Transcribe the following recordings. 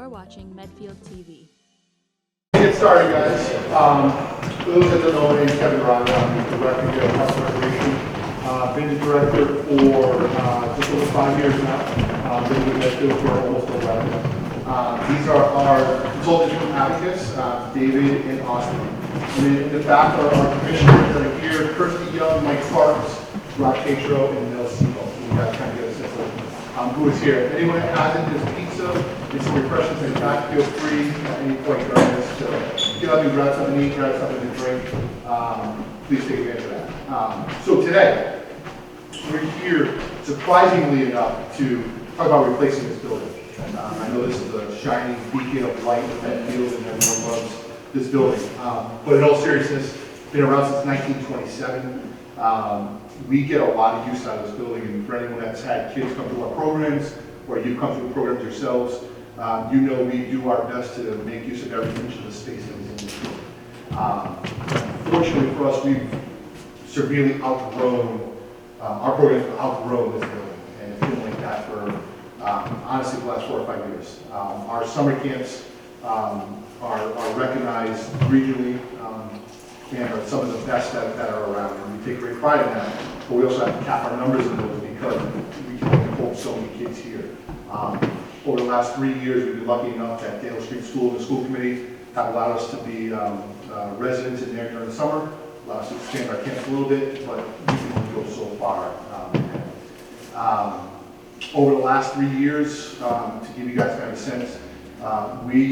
You're watching Medfield TV. Get started, guys. For those that don't know, my name is Kevin Ryan. I'm the director here at Parks and Recreation. Been the director for just over 5 years now. Been with Medfield for almost 11. These are our consultants from Abacus, David and Austin. And then in the back are our commissioners that are here: Kirsty Young, Mike Sparks, Rob Tatro, and Mel Siegel. So you guys kind of get a sense of who is here. If anyone hasn't, there's pizza, there's some refreshments in the back. Feel free at any point during this to get up and grab something to eat, grab something to drink. Please take advantage of that. So today, we're here, surprisingly enough, to talk about replacing this building. I know this is a shining beacon of light in Medfield, and everyone loves this building. But in all seriousness, it's been around since 1927. We get a lot of use out of this building, and for anyone that's had kids come through our programs, or you've come through programs yourselves, you know we do our best to make use of every inch of the space that is in this building. Fortunately for us, we've severely outgrown, our programs have outgrown this building, and it's been like that for, honestly, the last 4 or 5 years. Our summer camps are recognized regionally, and are some of the best that are around, and we take great pride in that. But we also have to cap our numbers in those because we can only hold so many kids here. Over the last 3 years, we've been lucky enough that Dale Street School and the school committee have allowed us to be residents in there during the summer, allowed us to expand our camps a little bit, but we can only go so far. Over the last 3 years, to give you guys kind of a sense, we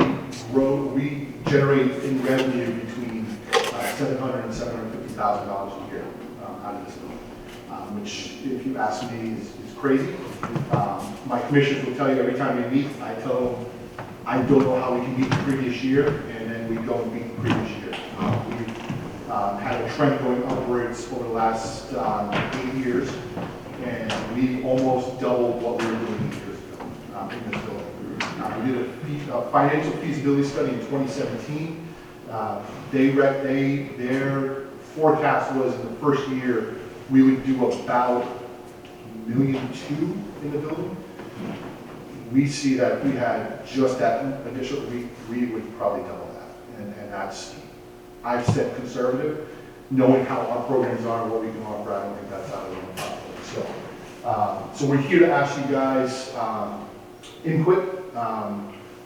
generate in revenue between $700,000 and $750,000 a year out of this building, which, if you ask me, is crazy. My commissioners will tell you every time we meet, I tell them I don't know how we can beat the previous year, and then we don't beat the previous year. We've had a trend going upwards over the last 8 years, and we almost doubled what we were doing 8 years ago in this building. We did a financial feasibility study in 2017. Their forecast was in the first year we would do about $1.2 million in the building. We see that if we had just that additional, we would probably double that, and that's, I've said conservative, knowing how our programs are and what we can offer. I don't think that's out of the possibility. So we're here to ask you guys input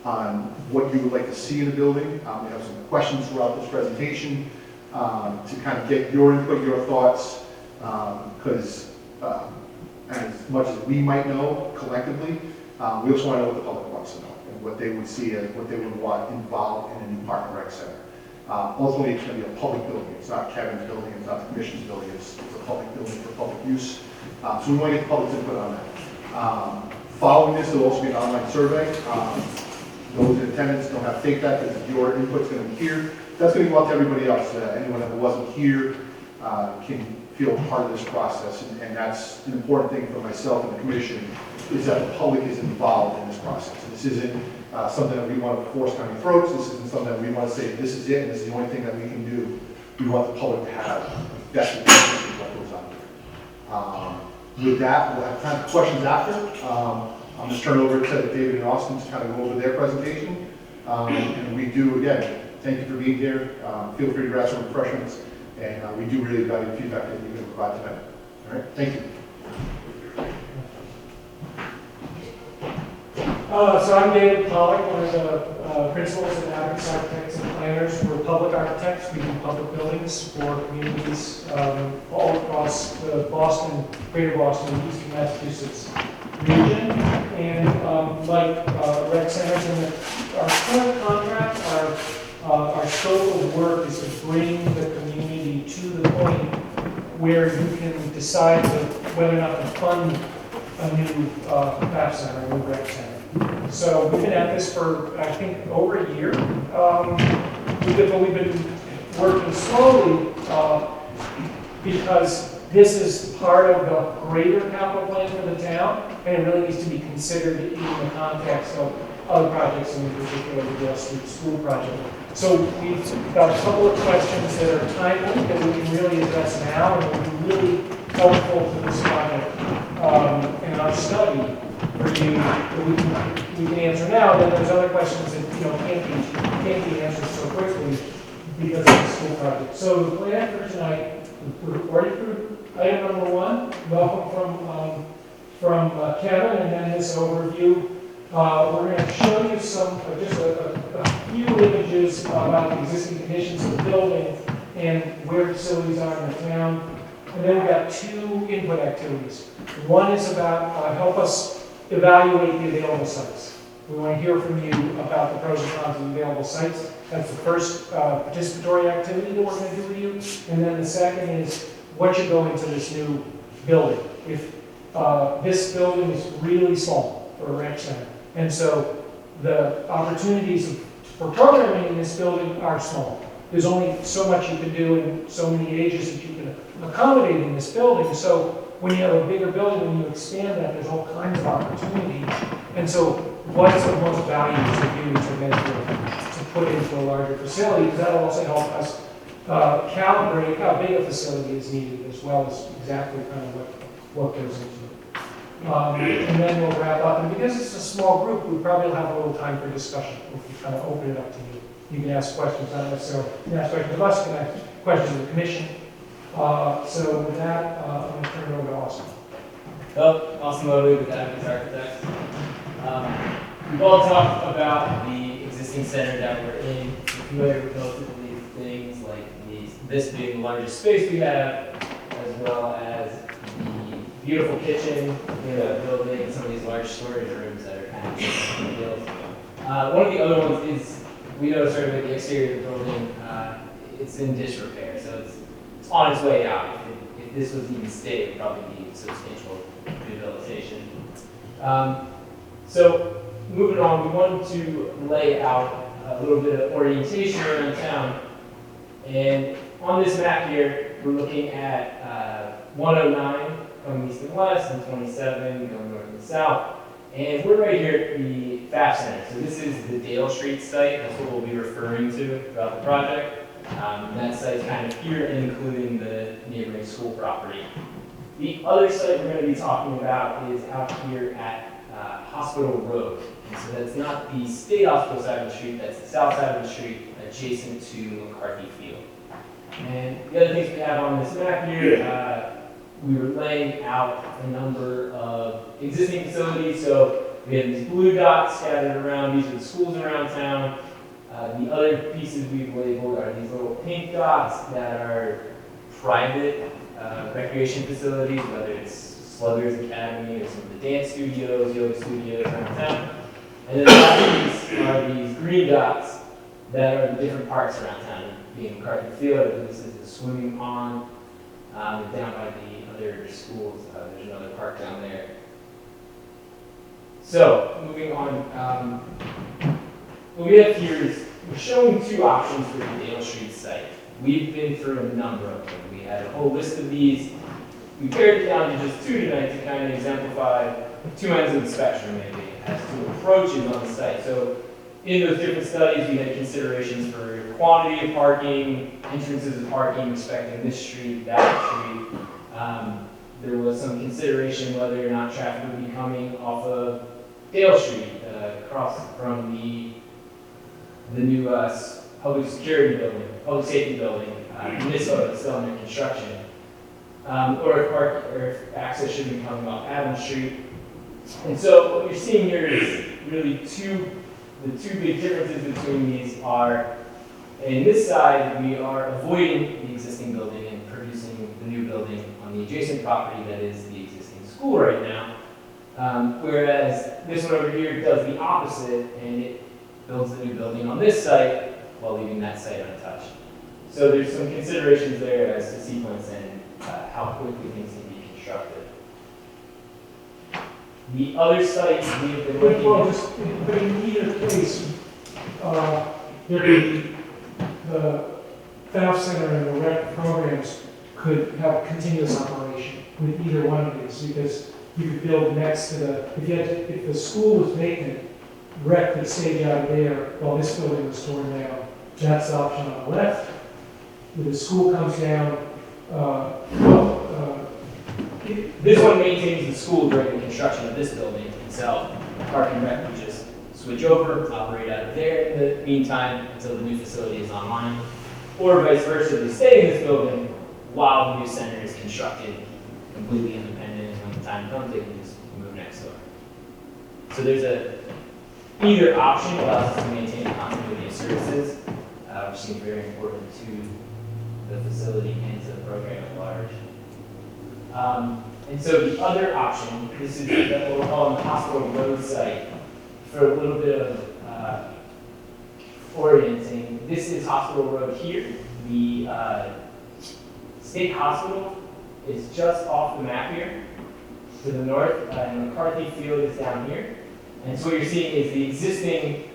on what you would like to see in the building. We have some questions throughout this presentation to kind of get your input, your thoughts, because as much as we might know collectively, we also want to know what the public wants to know and what they would see as what they would want involved in a new Park and Rec Center. Ultimately, it's going to be a public building. It's not Kevin's building, it's not the commission's building, it's a public building for public use. So we want to get the public's input on that. Following this, there will also be an online survey. Those in attendance don't have to take that because your input's going to be here. That's going to go out to everybody else. Anyone that wasn't here can feel part of this process, and that's an important thing for myself and the commission, is that the public is involved in this process. This isn't something that we want to force down your throats. This isn't something that we want to say, this is it, and this is the only thing that we can do. We want the public to have best opinion of what goes on here. With that, we'll have time for questions after. I'm just turn over to David and Austin to kind of go over their presentation. And we do, again, thank you for being here. Feel free to grab some refreshments. And we do really value the feedback that you're going to provide tonight. All right, thank you. So I'm David Pollock, one of the principals and Abacus Architects and Planners. We're public architects. We do public buildings for communities all across the Boston, greater Boston, and eastern Massachusetts region. And like rec centers in our current contract, our scope of work is to bring the community to the point where you can decide whether or not to fund a new Pfaff Center, a new rec center. So we've been at this for, I think, over a year. We've been working slowly because this is part of the greater capital plan for the town, and it really needs to be considered in the context of other projects, and in particular the Dale Street School project. So we've got a couple of questions that are timely that we can really address now and will be really helpful to this project in our study for overview that we can answer now. Then there's other questions that, can't be answered so quickly because of the school project. So the plan for tonight, we've already approved item number 1, welcome from Kevin, and then this overview. We're going to show you just a few images about the existing conditions of the building and where facilities are in the town. And then we've got 2 input activities. One is about help us evaluate the available sites. We want to hear from you about the pros and cons of available sites. That's the first participatory activity that we're going to do with you. And then the second is what you go into this new building. If this building is really small for a ranch center, and so the opportunities for programming in this building are small. There's only so much you can do and so many ages that you can accommodate in this building. So when you have a bigger building, when you expand that, there's all kinds of opportunities. And so what's the most value to you to Medfield to put into a larger facility? Because that'll also help us calibrate how big a facility is needed, as well as exactly kind of what goes into it. And then we'll wrap up. And because it's a small group, we probably will have a little time for discussion. We'll kind of open it up to you. You can ask questions, not necessarily, you can ask questions of us, you can ask questions of the commission. So with that, I'm going to turn it over to Austin. Well, Austin Lowy with Advocates Architects. We've all talked about the existing center that we're in. We're familiar with most of these things, like this being the largest space we have, as well as the beautiful kitchen in the building, and some of these large storage rooms that are kind of big deals. One of the other ones is, we know sort of at the exterior of the building, it's in disrepair, so it's on its way out. If this was even stayed, it would probably need substantial rehabilitation. So moving on, we wanted to lay out a little bit of orientation around town. And on this map here, we're looking at 109 coming east and west, and 27 going north and south. And we're right here at the Pfaff Center. So this is the Dale Street site. That's what we'll be referring to throughout the project. That site is kind of here, including the neighboring school property. The other site we're going to be talking about is out here at Hospital Road. And so that's not the state hospital side of the street, that's the south side of the street, adjacent to McCarthy Field. And the other things we have on this map here, we were laying out a number of existing facilities. So we have these blue dots scattered around. These are the schools around town. The other pieces we've labeled are these little pink dots that are private recreation facilities, whether it's Sluggers Academy or some of the dance studios, yoga studios around town. And then the last piece are these green dots that are the different parks around town, being McCarthy Field. This is the swimming pond. Down by the other schools, there's another park down there. So, moving on, what we have here is, we're showing 2 options for the Dale Street site. We've been through a number of them. We had a whole list of these. We pared it down to just 2 tonight to kind of exemplify 2 ends of the spectrum, maybe, as to approaches on the site. So, in those different studies, we had considerations for quantity of parking, entrances of parking, respecting this street, that street. There was some consideration whether or not traffic would be coming off of Dale Street, across from the new public security building, public safety building, Minnesota, still under construction. Or if access should be coming off Adams Street. And so what you're seeing here is really the two big differences between these are, in this side, we are avoiding the existing building and producing the new building on the adjacent property that is the existing school right now. Whereas this one over here does the opposite, and it builds the new building on this site while leaving that site untouched. So there's some considerations there as to sequence and how quickly things can be constructed. The other sites we've been looking at. But in either case, the Pfaff Center and the rec programs could have continuous operation with either one of these, because you could build next to if the school was vacant, rec could stage out there while this building was torn down. That's the option on the left. When the school comes down, this one maintains the school during the construction of this building. itself. Park and Rec would just switch over, operate out of there in the meantime until the new facility is online. Or vice versa, they stay in this building while the new center is constructed, completely independent, and when the time comes, they can just move next door. So there's either option allows us to maintain the continuity of services, which seems very important to the facility and to the program at large. And so the other option, this is what we're calling the Hospital Road site. For a little bit of orienting, this is Hospital Road here. The state hospital is just off the map here to the north, and McCarthy Field is down here. And so what you're seeing is the existing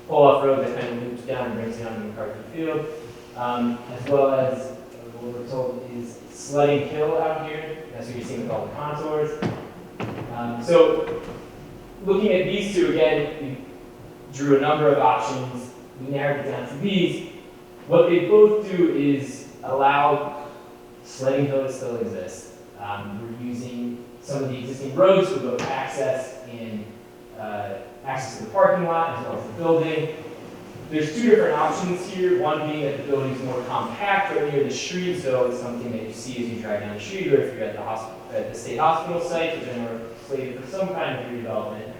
pull-off road that kind of loops down and brings down to McCarthy Field, as well as what we're told is Sledding Hill out here. That's what you're seeing with all the contours. So looking at these two again, we drew a number of options. We narrowed it down to these. What they both do is allow Sledding Hill to still exist. We're using some of the existing roads for both access and access to the parking lot as well as the building. There's two different options here, one being that the building is more compact right near the street, so it's something that you see as you drive down the street, or if you're at the state hospital site, which I know are slated for some kind of redevelopment.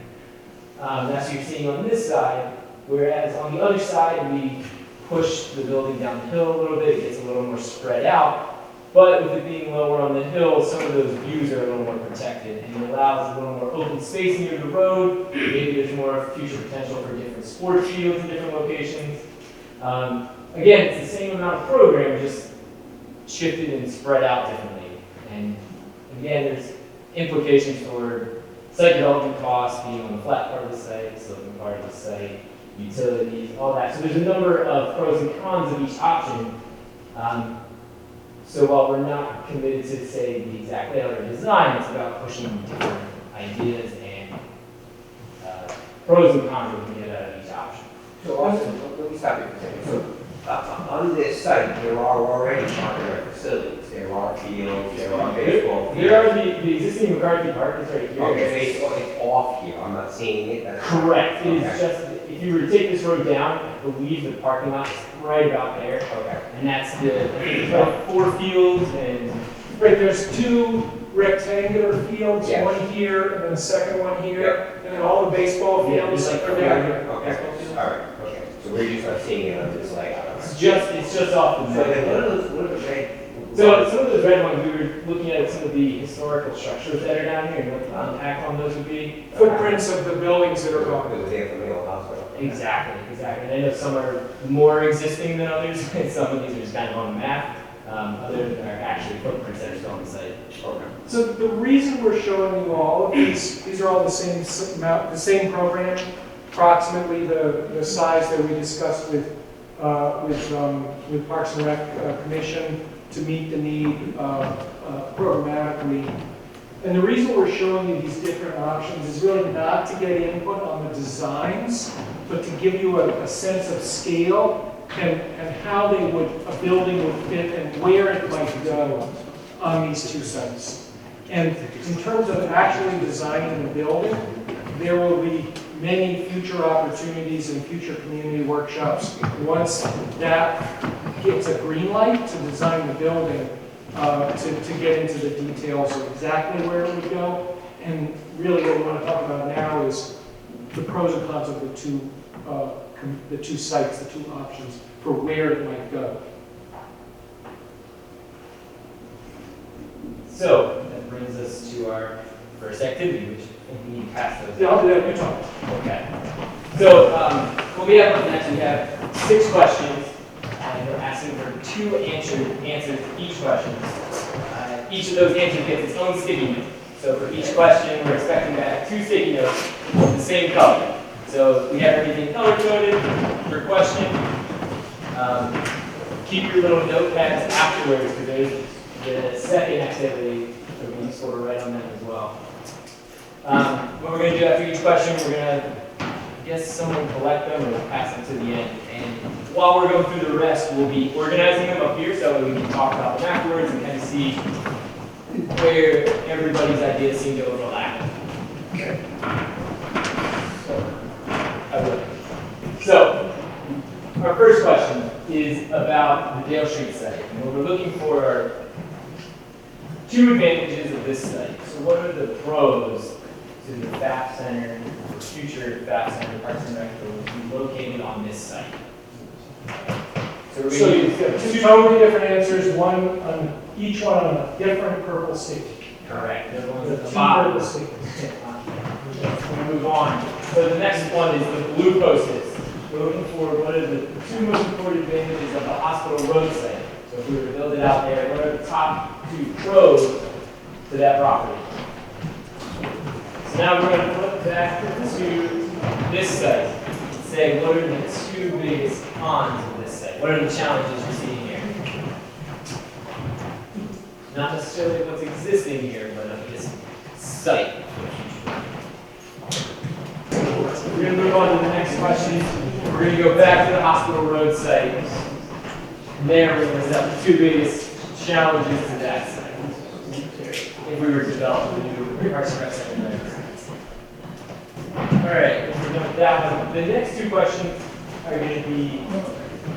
That's what you're seeing on this side, whereas on the other side, we push the building down the hill a little bit, it gets a little more spread out. But with it being lower on the hill, some of those views are a little more protected, and it allows a little more open space near the road. Maybe there's more future potential for different sports fields in different locations. Again, it's the same amount of program, just shifted and spread out differently. And again, there's implications for site development costs being on the flat part of the site, sloping part of the site, utilities, all that. So there's a number of pros and cons of each option. So while we're not committed to say the exact layout or design, it's about pushing different ideas and pros and cons we can get out of each option. So also, let me stop you for a second. So on this site, there are already parking facilities. There are fields, there are baseball fields. There are the existing McCarthy Park is right here. Okay, so it's off here. I'm not seeing it. That's Correct. It is okay. just, if you were to take this road down, I believe the parking lot is right about there. Okay. And that's I think it's about 4 fields and Right, there's 2 rectangular fields, Yeah. one here and then a second one here, and then all the baseball Yeah, fields just like are down here. Okay. All right. Okay. So we're just not seeing it on this layout. it's just off the So then map. what are the red? So some of those red ones, we were looking at some of the historical structures that are down here and what the impact on those would be. Footprints of the buildings that are gone. Because they're from the old hospital. Exactly. And I know some are more existing than others, and some of these are just kind of on the map. Others are actually footprints that are still on the site. Okay. So the reason we're showing you all of these are all the same program, approximately the size that we discussed with Parks and Rec Commission to meet the need programmatically. And the reason we're showing you these different options is really not to get input on the designs, but to give you a sense of scale and how a building would fit and where it might go on these 2 sites. And in terms of actually designing the building, there will be many future opportunities and future community workshops once that gets a green light to design the building, to get into the details of exactly where it would go. And really what we want to talk about now is the pros and cons of the two sites, the 2 options for where it might go. So that brings us to our first activity, which we need to pass those. Yeah, I'll do that, you talk. Okay. So what we have up next, we have 6 questions, and we're asking for 2 answers to each question. Each of those answers gets its own sticky note. So for each question, we're expecting to have 2 sticky notes of the same color. So we have everything color-coded per question. Keep your little notepads afterwards, because there's the second activity that we sort of write on them as well. What we're going to do after each question, we're going to, I guess, someone collect them and we'll pass them to the end. And while we're going through the rest, we'll be organizing them up here so that we can talk about them afterwards and kind of see where everybody's ideas seem to overlap. Okay. So, our first question is about the Dale Street site. And what we're looking for are two advantages of this site. So what are the pros to the Pfaff Center, or future Pfaff Center Parks and Rec that will be located on this site? So we're So going to you've got two totally different answers, one on, each one on a different purple sticky. correct. They're going The to the two bottom. purple stickies. We'll move on. So the next one is the blue post-its. We're looking for what are the two most important advantages of the hospital road site. So if we were to build it out there, what are the top two pros to that property? So now we're going to flip back to this site and say what are the two biggest cons of this site? What are the challenges you're seeing here? Not necessarily what's existing here, but of this site. We're going to move on to the next question. We're going to go back to the hospital road site. And there we're going to list out the two biggest challenges to that site. If we were to develop a new Parks and Rec Center there. All right, if we're done with that one. The next two questions are going to be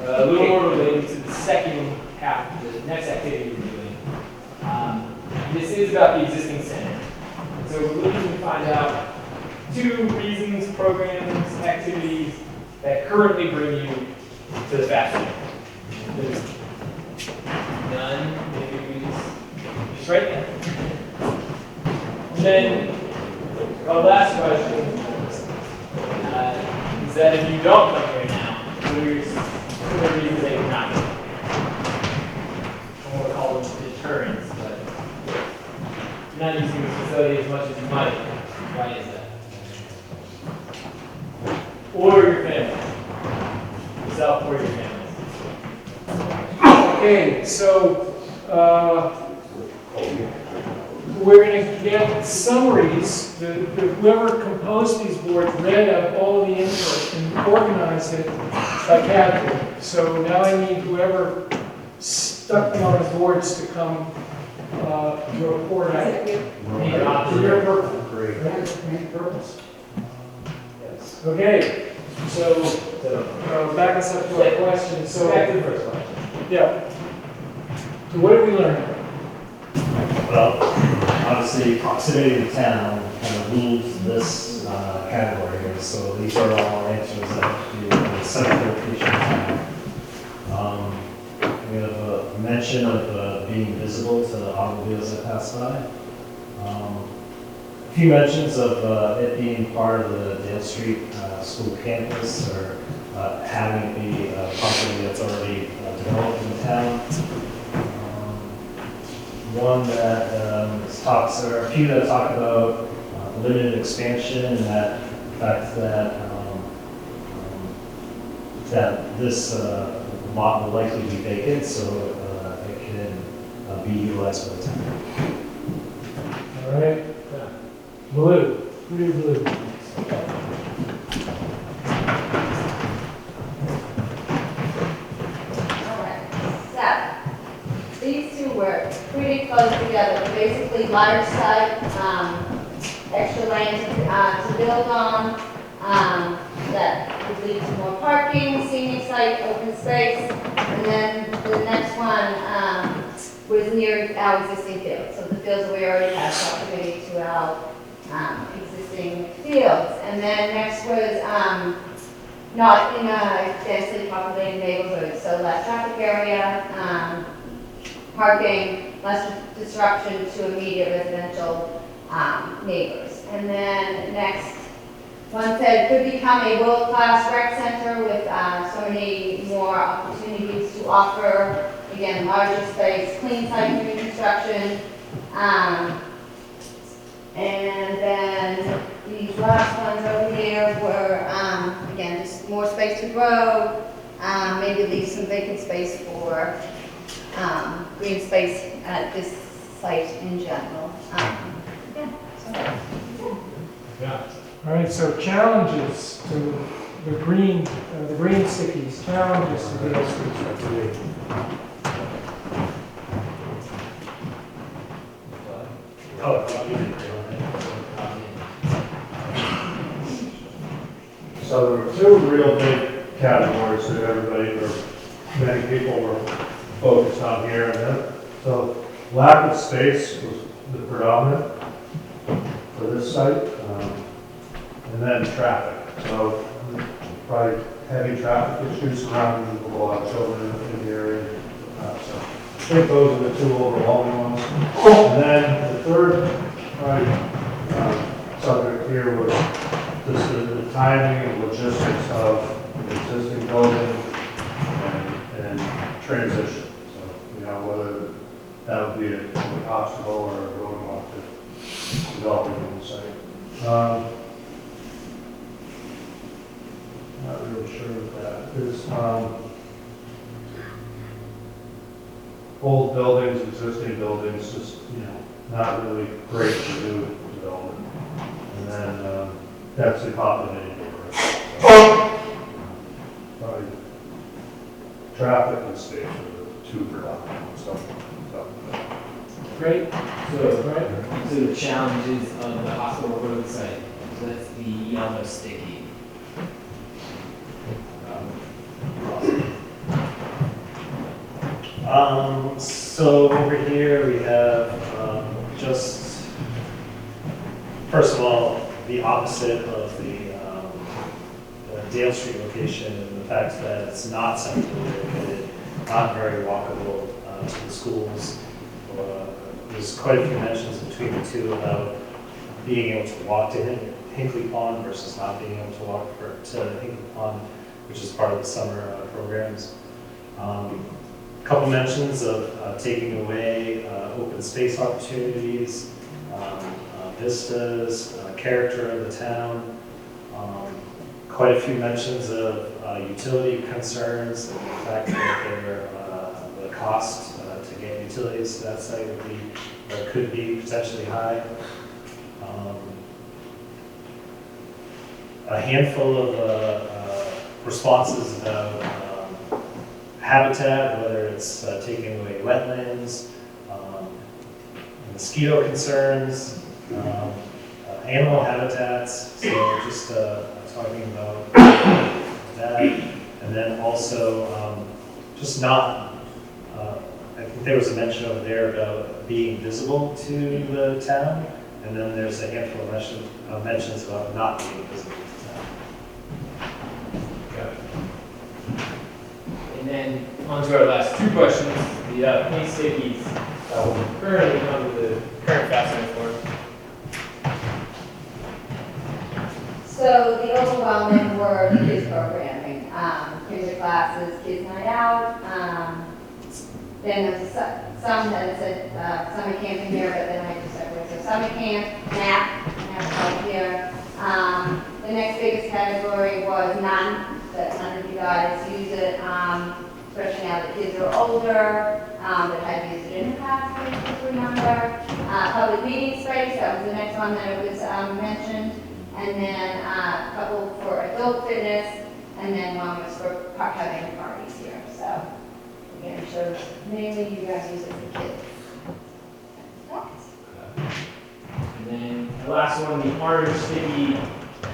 a little more related to the second half, the next activity we're doing. This is about the existing center. So we're looking to find out two reasons, programs, activities that currently bring you to the Pfaff Center. There's none, maybe we just write that. And then our last question is that if you don't come here now, what are the reasons that you're not here? I don't want to call them deterrents, but you're not using the facility as much as you might. Why is that? Or your family. Yourself or your family. Okay, so we're going to get summaries. Whoever composed these boards read out all of the input and organized it by category. So now I need whoever stuck them on the boards to come report out. You're purple. Great. Purples. Yes. Okay, so back us up to our question. So Back to the first question. yeah. So what did we learn? Well, obviously proximity to town kind of rules this category here, so these are all answers that you in the central location of town. We have a mention of being visible to the automobiles that pass by. A few mentions of it being part of the Dale Street school campus or having it be a property that's already developed in the town. One that talks, or a few that talk about limited expansion and that fact that that this lot will likely be vacant, so it can be utilized by the town. All right. Blue. Who do blue? These two were pretty close together, basically large site, extra land to build on, that would lead to more parking, scenic site, open space, and then the next one was near our existing field. So the fields that we already have proximity to our existing fields. And then next was not in a densely populated neighborhood, so less traffic area, parking, less disruption to immediate residential neighbors. And then next, one said could become a world-class rec center with so many more opportunities to offer, again, larger space, clean site new construction. And then these last ones over here were, again, just more space to grow, maybe leave some vacant space for green space at this site in general. Yeah. All right, so challenges to the green stickies, challenges to Dale Street. So there were two real big categories that everybody, or many people were focused on here. And then, so lack of space was the predominant for this site. And then traffic. So probably heavy traffic issues surrounding a lot of children in the area. So I think those are the two overwhelming ones. And then the third subject here was just the timing and logistics of the existing building and transition. So, whether that would be an obstacle or a roadblock to developing the site. Not really sure what that is. Old buildings, existing buildings, just, not really great for new development. And then densely populated neighborhoods. So, probably traffic and space are the two predominant stuff. Great. So the challenges of the hospital road site. So that's the yellow sticky. So over here we have just, first of all, the opposite of the Dale Street location, and the fact that it's not centrally located, not very walkable to the schools. There's quite a few mentions between the two about being able to walk to Hinkley Pond versus not being able to walk to Hinkley Pond, which is part of the summer programs. A couple mentions of taking away open space opportunities, vistas, character of the town. Quite a few mentions of utility concerns and the fact that the cost to get utilities to that site would be, or could be potentially high. A handful of responses about habitat, whether it's taking away wetlands, mosquito concerns, animal habitats, so just talking about that. And then also just not, I think there was a mention over there about being visible to the town, and then there's a handful of mentions about not being visible to the town. And then on to our last two questions. The paint stickies currently under the current Pfaff Center for. So the overwhelming were the kids programming, kids classes, kids night out. Then there's some that said summer camp in here, but then I just separated. So summer camp, nap right here. The next biggest category was none, that none of you guys use it, especially now that kids are older, that had used it in the past, I remember. Public meeting space, that was the next one that was mentioned. And then a couple for adult fitness, and then one was for having parties here. So again, it shows mainly you guys use it for kids. And then the last one, the orange sticky,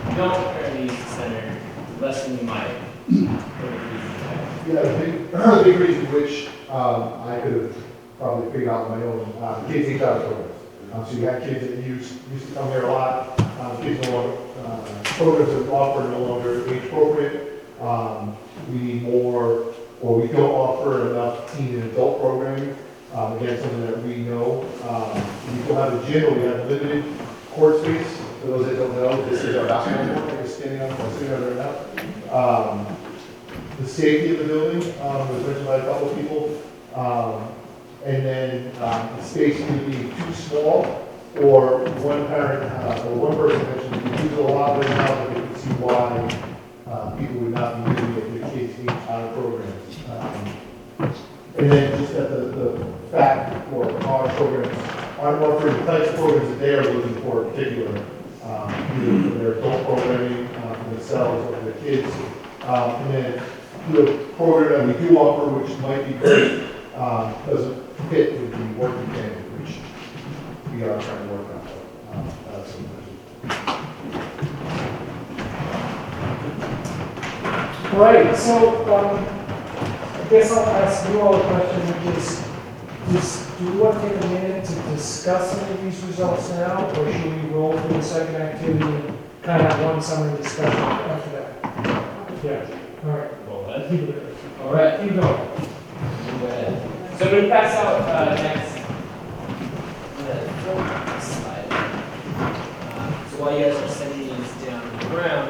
we don't currently use the center, less than we might. Yeah, the big reason which I could have probably figured out on my own, kids eat out of programs. So you have kids that used to come here a lot. Kids no longer, programs that offer no longer age appropriate. We need more, or we don't offer enough teen and adult programming. Again, something that we know. We still have a gym, but we have limited court space. For those that don't know, this is our basketball court that we're standing on, sitting on right now. The safety of the building was mentioned by a couple of people. And then the space can be too small, or one parent or one person mentioned we use it a lot right now, but they can see why people would not be using it if kids need out of programs. And then just that the fact or our programs aren't offering the types of programs that they are looking for in particular, either for their adult programming, for themselves or for their kids. And then the program that we do offer, which might be great, doesn't fit with the working family, which we are trying to work on. All right, so I guess I'll ask you all a question, which is do you want to take a minute to discuss some of these results now, or should we roll through the second activity and kind of have one summary discussion after that? Yeah, all right. Go ahead. Keep it. All right. Keep going. Go ahead. So I'm going to pass out next slide. So while you guys are sending these down on the ground,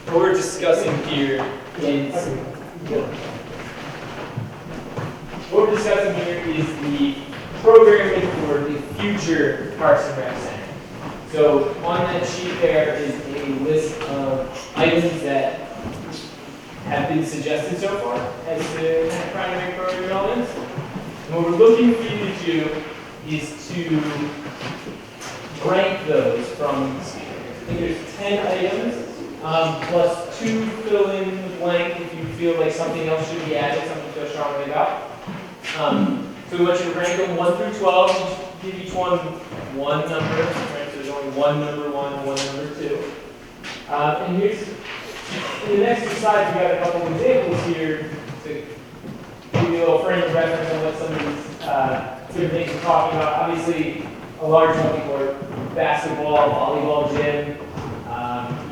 what we're discussing here is the programming for the future Parks and Rec Center. So on that sheet there is a list of items that have been suggested so far as the kind of primary program elements. And what we're looking for you to do is to rank those from, I think there's 10 items, plus 2 fill in the blank if you feel like something else should be added, something you feel strongly about. So we want you to rank them 1 through 12, give each one one number, right? So there's only one number 1, one number 2. And here's, in the next slide, we've got a couple of examples here to give you a little frame of reference on what some of these different things we're talking about. Obviously, a large multi-court, basketball, volleyball gym,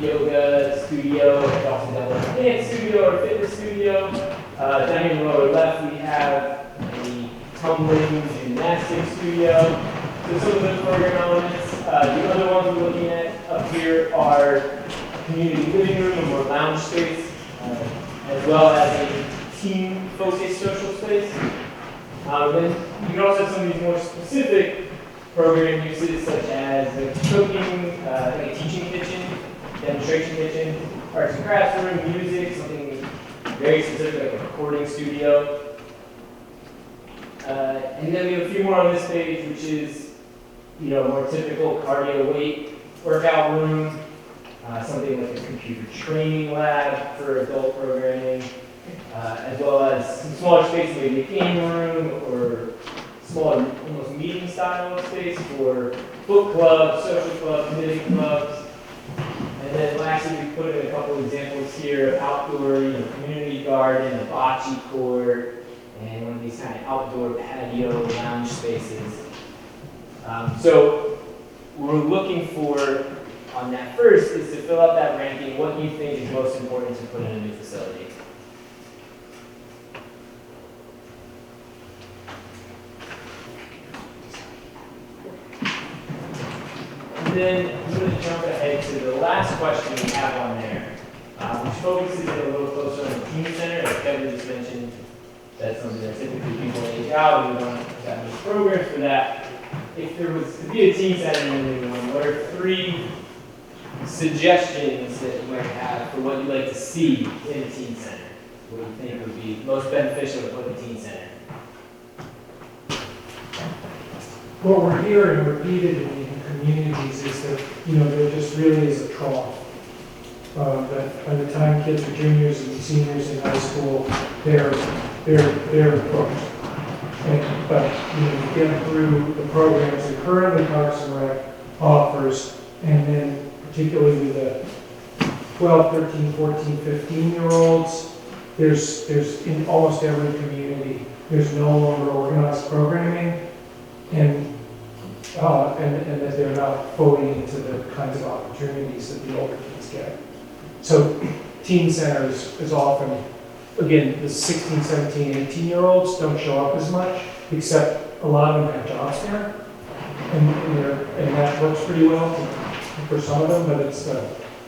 yoga studio, also a dance studio or fitness studio. Down in the lower left, we have a tumbling gymnastics studio. So some of those program elements. The other ones we're looking at up here are community living room, a more lounge space, as well as a team-focused social space. Then you can also have some of these more specific program uses, such as cooking, like a teaching kitchen, demonstration kitchen, arts and crafts room, music, something very specific like a recording studio. And then we have a few more on this page, which is, more typical cardio weight workout room, something like a computer training lab for adult programming, as well as some smaller space, maybe a game room or smaller, almost meeting style space for book clubs, social clubs, knitting clubs. And then lastly, we put in a couple examples here of outdoor, community garden, a bocce court, and one of these kind of outdoor patio lounge spaces. So what we're looking for on that first is to fill out that ranking, what you think is most important to put in a new facility. And then I'm going to jump ahead to the last question we have on there, which focuses in a little closer on the teen center. As Kevin just mentioned, that's something that typically people age out, and we don't have any programs for that. If there was to be a teen center in the new one, what are 3 suggestions that you might have for what you'd like to see in a teen center? What do you think would be most beneficial to put in a teen center? What we're hearing repeated in communities is that, there just really is a trough. That by the time kids are juniors and seniors in high school, they're booked. But you get through the programs that currently Parks and Rec offers, and then particularly with the 12, 13, 14, 15-year-olds, there's in almost every community, there's no longer organized programming, and that they're not fully into the kinds of opportunities that the older kids get. So teen centers is often, again, the 16, 17, 18-year-olds don't show up as much, except a lot of them have jobs there, and that works pretty well for some of them, but it's the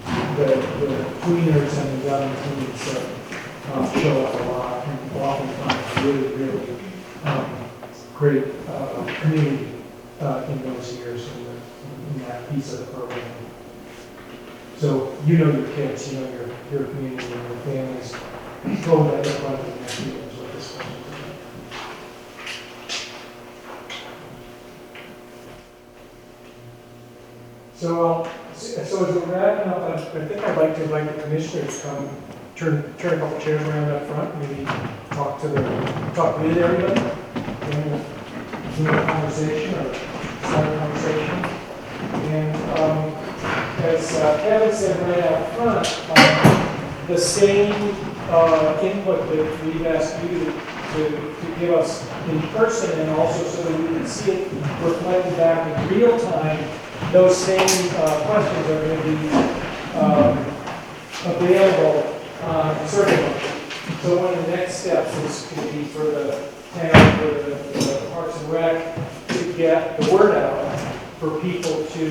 tweeners and the young teens that show up a lot, and oftentimes really, really great community in those years in that piece of the program. So your kids, your community and your families. Go back to one of the next meetings with this question. So as we're wrapping up, I think I'd like to invite the commissioners to come, turn a couple chairs around up front, maybe talk with everybody, and do a conversation or start a conversation. And as Kevin said right out front, the same input that we've asked you to give us in person, and also so that we can see it reflected back in real time. Those same questions are going to be available certainly. So one of the next steps is going to be for the town, for the Parks and Rec, to get the word out for people to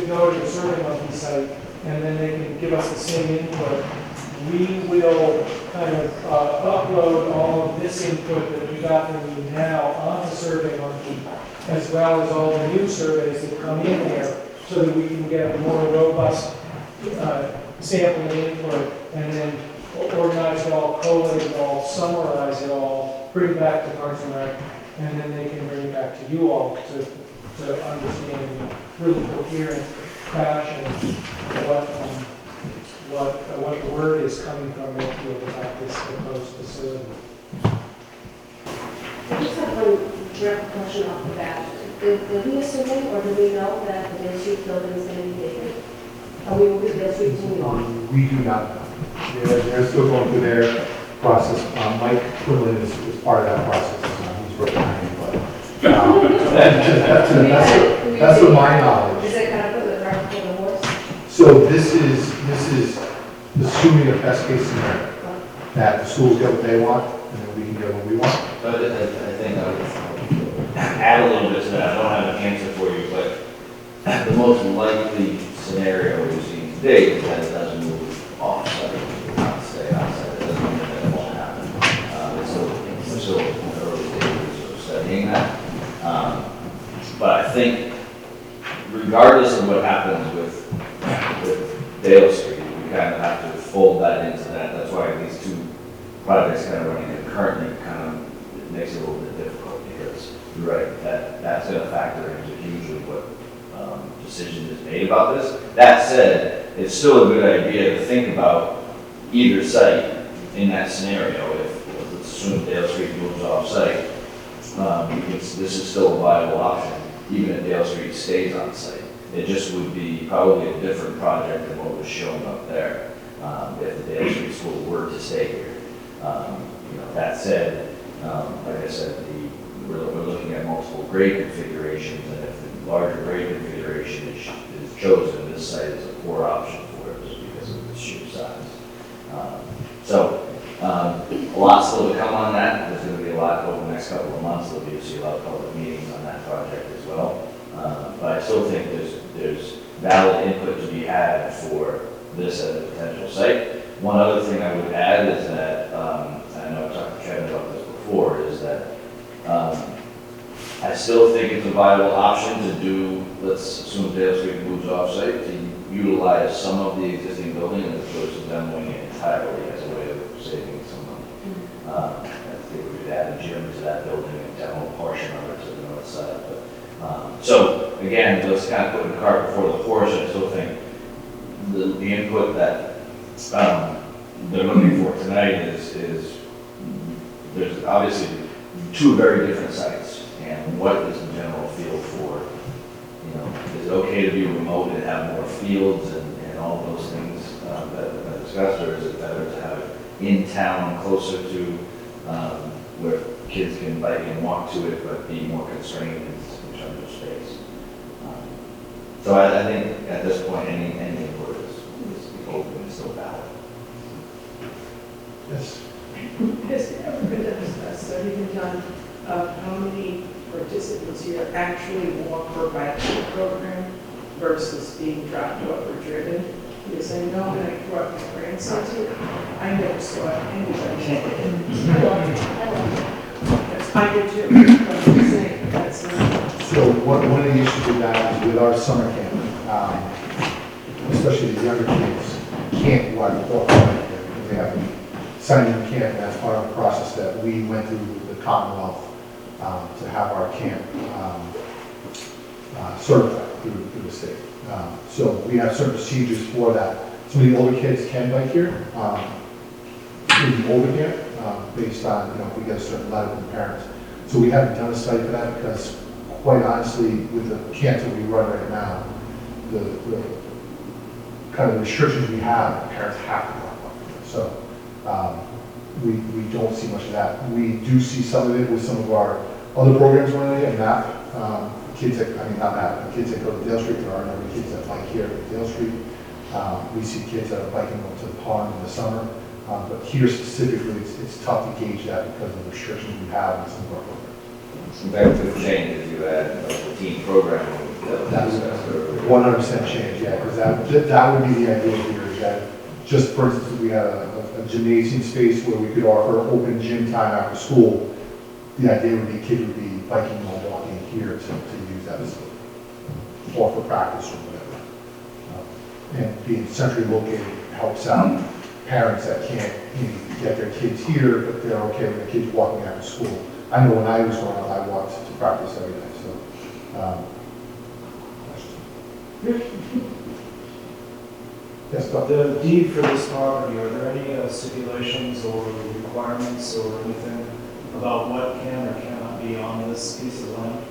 go to the Survey Monkey site, and then they can give us the same input. We will kind of upload all of this input that we got from you now onto Survey Monkey, as well as all the new surveys that come in there, so that we can get a more robust sampling input, and then organize it all, collate it all, summarize it all, bring it back to Parks and Rec, and then they can bring it back to you all to understand in really coherent fashion what the word is coming from Medfield about this proposed facility. I just have one direct question off the bat. Did we assume, or do we know that the Dale Street building is going to be vacant? Are we moving Dale Street to New York? We do not know. They're still going through their process. Mike Quinlan is part of that process. He's working on it, but that's what my knowledge. Is that kind of put the cart before the horse? So this is assuming a best case scenario, that the schools get what they want, and then we can get what we want. But I think I would add a little bit to that. I don't have an answer for you, but the most likely scenario we've seen today is that it doesn't move off-site, not stay outside. It doesn't mean that it won't happen. We're still in the early stages of studying that. But I think regardless of what happens with Dale Street, we kind of have to fold that into that. That's why these two projects kind of running concurrently it makes it a little bit difficult, because you're right, that's going to factor into hugely what decision is made about this. That said, it's still a good idea to think about either site in that scenario. If let's assume Dale Street moves off site, this is still a viable option, even if Dale Street stays on site. It just would be probably a different project than what was shown up there if the Dale Street School were to stay here. That said, like I said, we're looking at multiple grade configurations, and if the larger grade configuration is chosen, this site is a poor option for it just because of the sheer size. A lot still to come on that. There's going to be a lot over the next couple of months. There'll be a lot of public meetings on that project as well. But I still think there's valid input to be had for this as a potential site. One other thing I would add is that, I know I talked to Kevin about this before, is that I still think it's a viable option to do, let's assume Dale Street moves off-site, to utilize some of the existing building as opposed to demoing it entirely as a way of saving some money. I think we could add a gym to that building and demo a portion of it to the north side. So again, let's kind of put the cart before the horse. I still think the input that they're looking for tonight is there's obviously two very different sites, and what is the general feel for, is it okay to be remote and have more fields and all those things that I discussed, or is it better to have it in town closer to where kids can bike and walk to it but be more constrained in terms of space? So I think at this point any input is open and still valid. Yes. Has there ever been a study been done of how many participants here actually walk or bike to the program versus being dropped off or driven? Because I know when I brought my grandsons here, I never saw anybody. I did too. But I'm saying that's not. So one of the issues with that is with our summer camp, especially the younger kids, can't go out and walk around here. They have to be signed in camp, and that's part of the process that we went through with the Commonwealth to have our camp certified through the state. So we have certain procedures for that. Some of the older kids can bike here, through the older camp, based on, if we get a certain letter from the parents. So we haven't done a study for that because, quite honestly, with the camps that we run right now, the kind of restrictions we have, the parents have to walk by. So we don't see much of that. We do see some of it with some of our other programs running at MAP. Kids that, I mean, not MAP, kids that go to Dale Street. There are a number of kids that bike here at Dale Street. We see kids that are biking up to the pond in the summer. But here specifically, it's tough to gauge that because of the restrictions we have in some of our programs. Some very good changes you had, like the team program. That was 100% change, yeah, because that would be the idea here, is that just for instance, we had a gymnasium space where we could offer open gym time after school. The idea would be kids would be biking or walking here to use that facility, or for practice or whatever. And being centrally located helps out parents that can't get their kids here, but they're okay with their kids walking after school. I know when I was growing up, I walked to practice every day, so. Yes, Doc? The deed for this property, are there any stipulations or requirements or anything about what can or cannot be on this piece of land?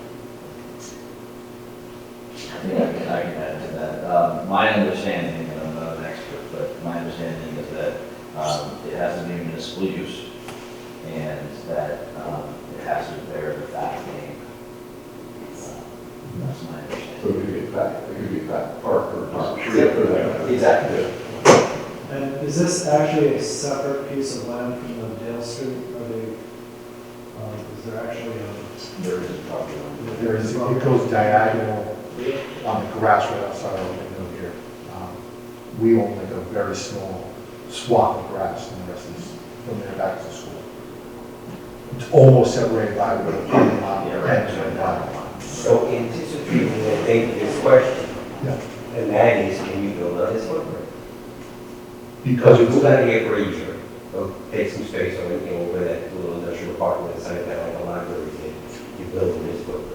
I think I can add to that. My understanding, and I'm not an expert, but my understanding is that it has to be municipal use, and that it has to bear the fact name. That's my understanding. So it could be back park or park. Exactly. And is this actually a separate piece of land from the Dale Street? Are they, is there actually a... There is a property line. There is, it goes diagonal on the grass right outside our window here. We own like a very small swath of grass, and the rest is from there back to school. It's almost separated by where the parking lot ends and bottom line. So anticipating and thinking this question, Yeah. and that is, can you build on this footprint? Because We're it's, gonna get for easier, so take some space on, where that little industrial apartment inside that, like a library, you build in this footprint.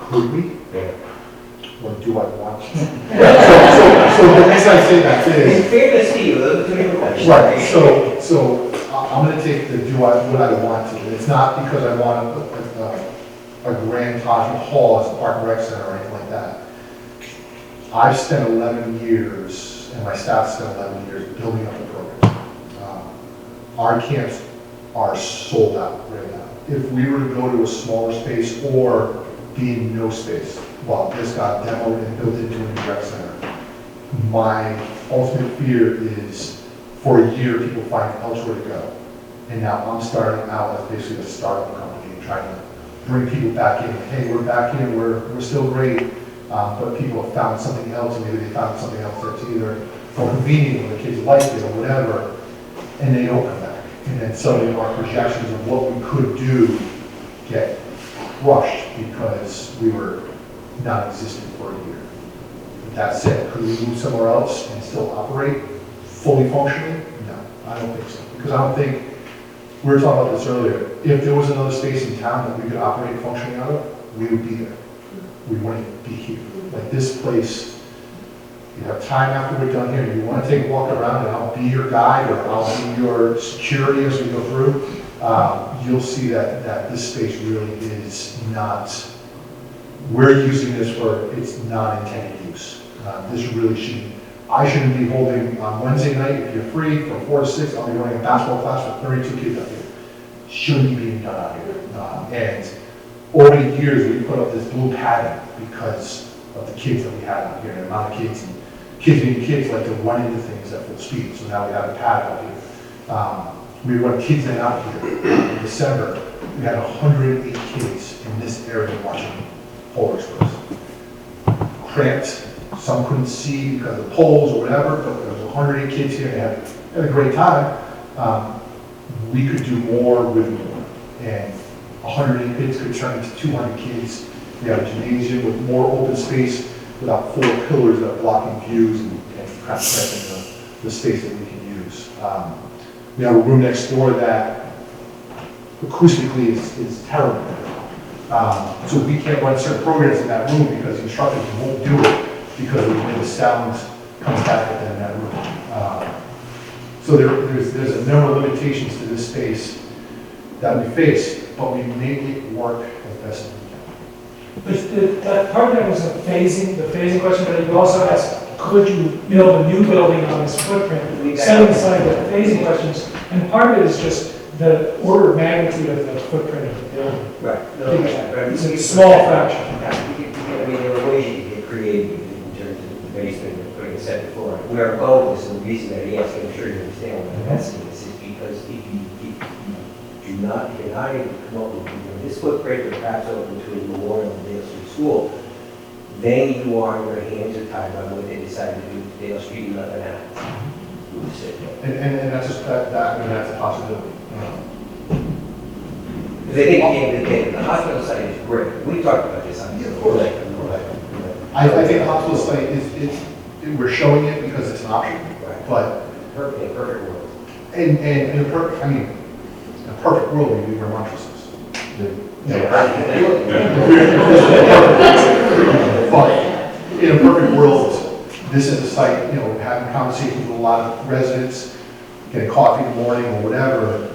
could we, Yeah. or do I want to? So the reason I say that is, In fairness to you, those are two different questions. right, so I'm gonna take the what I want to. It's not because I want a grand Taj Mahal as a park and rec center or anything like that. I've spent 11 years, and my staff spent 11 years building up the program. Our camps are sold out right now. If we were to go to a smaller space or be in no space, well, this got demoed and built into a new rec center, my ultimate fear is for a year people find elsewhere to go. And now I'm starting out as basically a startup company and trying to bring people back in. Hey, we're back in, we're still great, but people have found something else, and maybe they found something else that's either more convenient or the kids like it or whatever, and they don't come back. And then suddenly our projections of what we could do get crushed because we were non-existent for a year. That said, could we move somewhere else and still operate fully functionally? No, I don't think so. Because I don't think, we were talking about this earlier, if there was another space in town that we could operate functionally out of, we would be there. We wouldn't be here. Like this place, you have time after we're done here, you want to take a walk around and I'll be your guide or I'll be your security as we go through, you'll see that this space really is not, we're using this for its non-intended use. This really shouldn't, I shouldn't be holding on Wednesday night, if you're free, from 4 to 6, I'll be running a basketball class with 32 kids out here. Shouldn't be being done out here. And over the years, we put up this blue pattern because of the kids that we had out here, and the amount of kids, and kids like to run into things at full speed, so now we have a pattern out here. We run kids in out here. In December, we had 108 kids in this area watching Polar Express. Cramped, some couldn't see because of the poles or whatever, but there was 108 kids here, they had a great time. We could do more with more, and 108 kids could turn into 200 kids. We have a gymnasium with more open space without 4 pillars that are blocking views and kind of cramping the space that we can use. We have a room next door that acoustically is terrible. So we can't run certain programs in that room because the instructors won't do it because of the way the sound comes back at them in that room. So there's a number of limitations to this space that we face, but we make it work as best as we can. That part of that was the phasing question, but you also asked, could you build a new building on this footprint? Setting aside the phasing questions, and part of it is just the order of magnitude of the footprint of the building. Right. It's a small fraction. I mean, there are ways you can get creative in terms of the basement and putting a second floor. Where I'm going is the reason that he asked, I'm sure you understand what I'm asking this, is because if you do not, if you're not able to come up with, this footprint or perhaps over between Memorial and Dale Street School, then you are, your hands are tied by what they decide to do with Dale Street 11 out. And that's just, I mean, that's a possibility. Because I think at the end of the day, the hospital site is great. We talked about this on the other day. I think the hospital site is, we're showing it because it's an option, but. Perfect world. And in a perfect, I mean, in a perfect world, we do Vermontresses. But in a perfect world, this is a site, you know, having conversations with a lot of residents, getting coffee in the morning or whatever,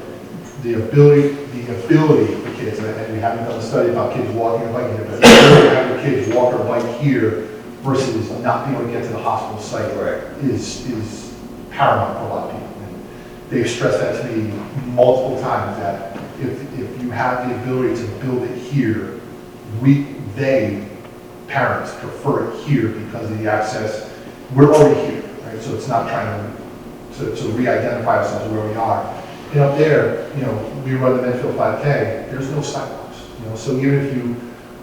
the ability for kids, and we haven't done a study about kids walking or biking here, but the ability to have your kids walk or bike here versus not being able to get to the hospital site is paramount for a lot of people. And they've stressed that to me multiple times, that if you have the ability to build it here, parents prefer it here because of the access. We're already here, right? So it's not trying to re-identify ourselves where we are. And up there, you know, we run the Medfield 5K, there's no sidewalks, you know, so even if you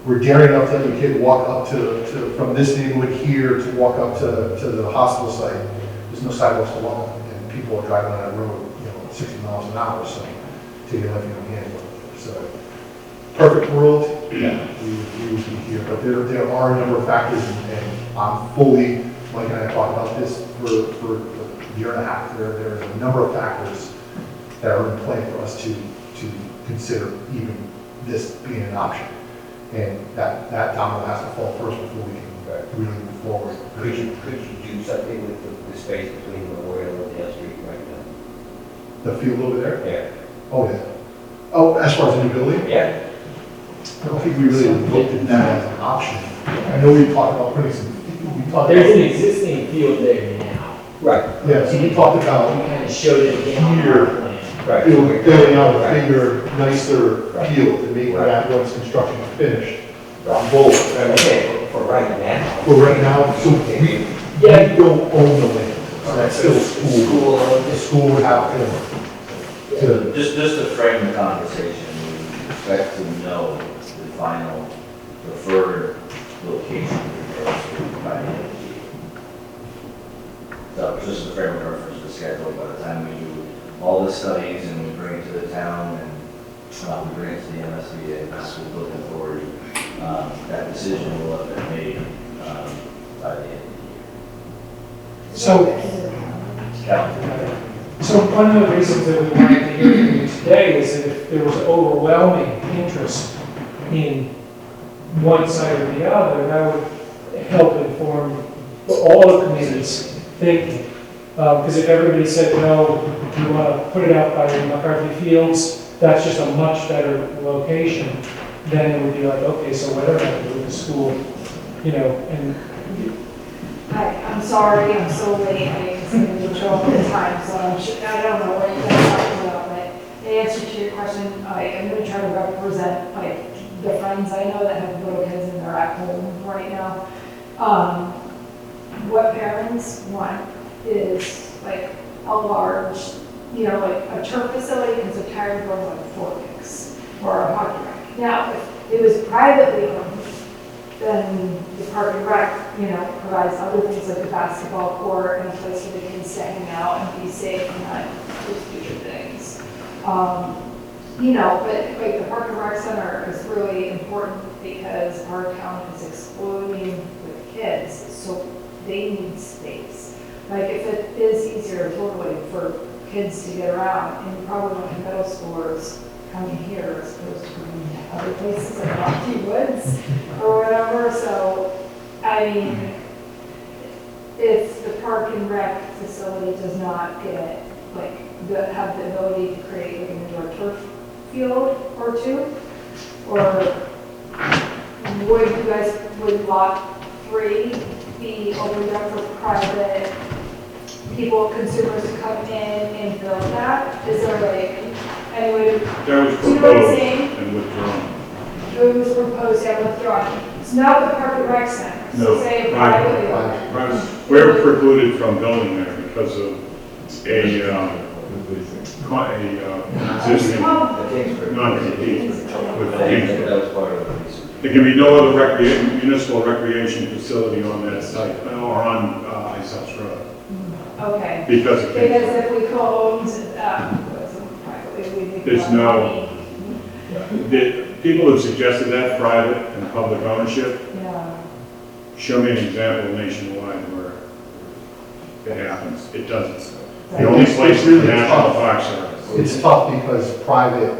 were daring enough to let your kid walk up to from this neighborhood here to walk up to the hospital site, there's no sidewalks to walk on, and people are driving on that road, you know, 60 miles an hour, so take your life in your hands. So, perfect world, yeah, we would be here, but there are a number of factors, and I'm fully, Mike and I talked about this for a year and a half, there's a number of factors that are in play for us to consider even this being an option. And that domino has to fall first before we can really move forward. Could you do something with the space between Memorial and Dale Street right now? The field over there? Yeah. Oh, yeah. Oh, as far as the new building? Yeah. I don't think we really looked at that as an option. I know we talked about putting some, There's an existing field there now. Right. Yeah, so we talked about We kind of showed it again on our plan. Right. building out a bigger, nicer field and making that once construction is finished. On both. Okay, for right now. For right now, so we don't own the land. So that's still school. The school would have to. Just to frame the conversation, we expect to know the final preferred location for Dale Street by the end of the year. So just to frame of reference the schedule, by the time we do all the studies and we bring it to the town and we bring it to the MSBA, the school building authority, that decision will have been made by the end of the year. So one of the reasons that we wanted to hear from you today is that if there was overwhelming interest in one side or the other, that would help inform all the committee's thinking. Because if everybody said, no, we want to put it out by McCarthy Fields, that's just a much better location, then it would be like, okay, so what are we going to do with the school? You know, and I'm sorry, I'm so late, I was in the trouble at the time, so I don't know what you guys are talking about, but in answer to your question, I'm going to try to represent the friends I know that have little kids and they're at home right now. What parents want is like a large, you know, like a turf facility because they're tired of going like 4 kicks or a hockey rink. Now, if it was privately owned, then the park and rec, you know, provides other things like a basketball court and a place for the kids to hang out and be safe and not do stupid things. You know, but like the park and rec center is really important because our town is exploding with kids, so they need space. Like if it is easier totally for kids to get around, and you probably want middle schoolers coming here as opposed to going to other places like Rocky Woods or whatever. So, I mean, if the park and rec facility does not get, have the ability to create like an indoor turf field or two, or would lot 3 be opened up for private people, consumers to come in and build that? Is there like any way to, That was do you know what I'm proposed saying? and withdrawn. It was proposed and withdrawn. It's not the Park and Rec Center. So No, say private. privately. We're precluded from building there because of existing non-compete with Kingsford. That was part of the reason. There can be no other municipal recreation facility on that site or on Ice House Road Okay. because of Kingsford. Because if we co-owned, privately, we think. There's about no- money. People have suggested that private and public ownership. Yeah. Show me an example nationwide where it happens. It doesn't. The only place is the National Park Service. It's tough because private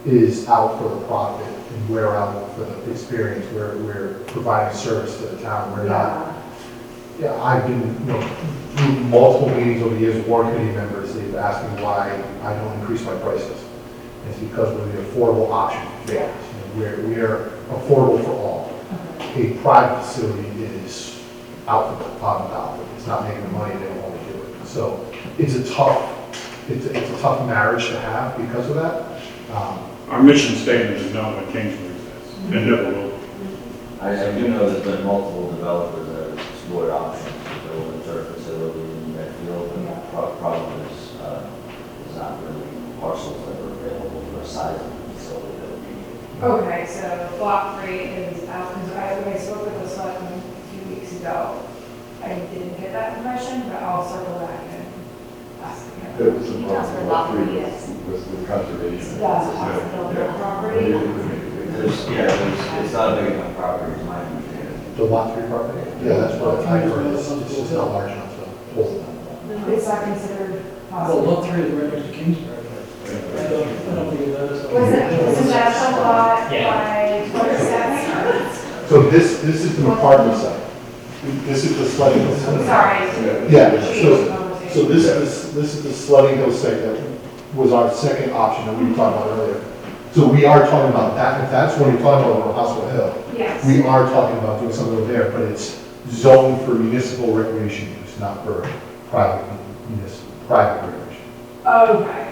is out for the profit and we're out for the experience. We're providing service to the town. We're not. Yeah, I've been, through multiple meetings over the years with board committee members. They've asked me why I don't increase my prices. It's because we're the affordable option for families. We are affordable for all. A private facility is out for the bottom dollar. It's not making the money, they don't want to do it. So it's a tough marriage to have because of that. Our mission statement is not what Kingsford is, and never will. I do know there's been multiple developers that have explored options to build a turf facility in Medfield, and the problem is not really parcels that are available for a size of the facility that would be needed. Okay, so block 3 is out, because when I spoke with the selectman a few weeks ago, I didn't get that impression, but I'll circle back and ask him. That was the problem, all three was the conservation. That's possible, their property. It's not a big enough property, is my understanding. The lot 3 property? Yeah, that's what I heard. It's just not large enough to hold them. It's not considered Well, possible. lot 3 is right next to Kingsbury. I don't think it does. Wasn't that a lot Yeah. by, what is that? So this is the McCartney site. This is the sledding hill site. Sorry. Yeah, so this is the sledding hill site that was our second option that we were talking about earlier. So we are talking about that, if that's what you're talking about on Hospital Hill, Yes. we are talking about doing something over there, but it's zoned for municipal recreation use, not for private recreation. Okay.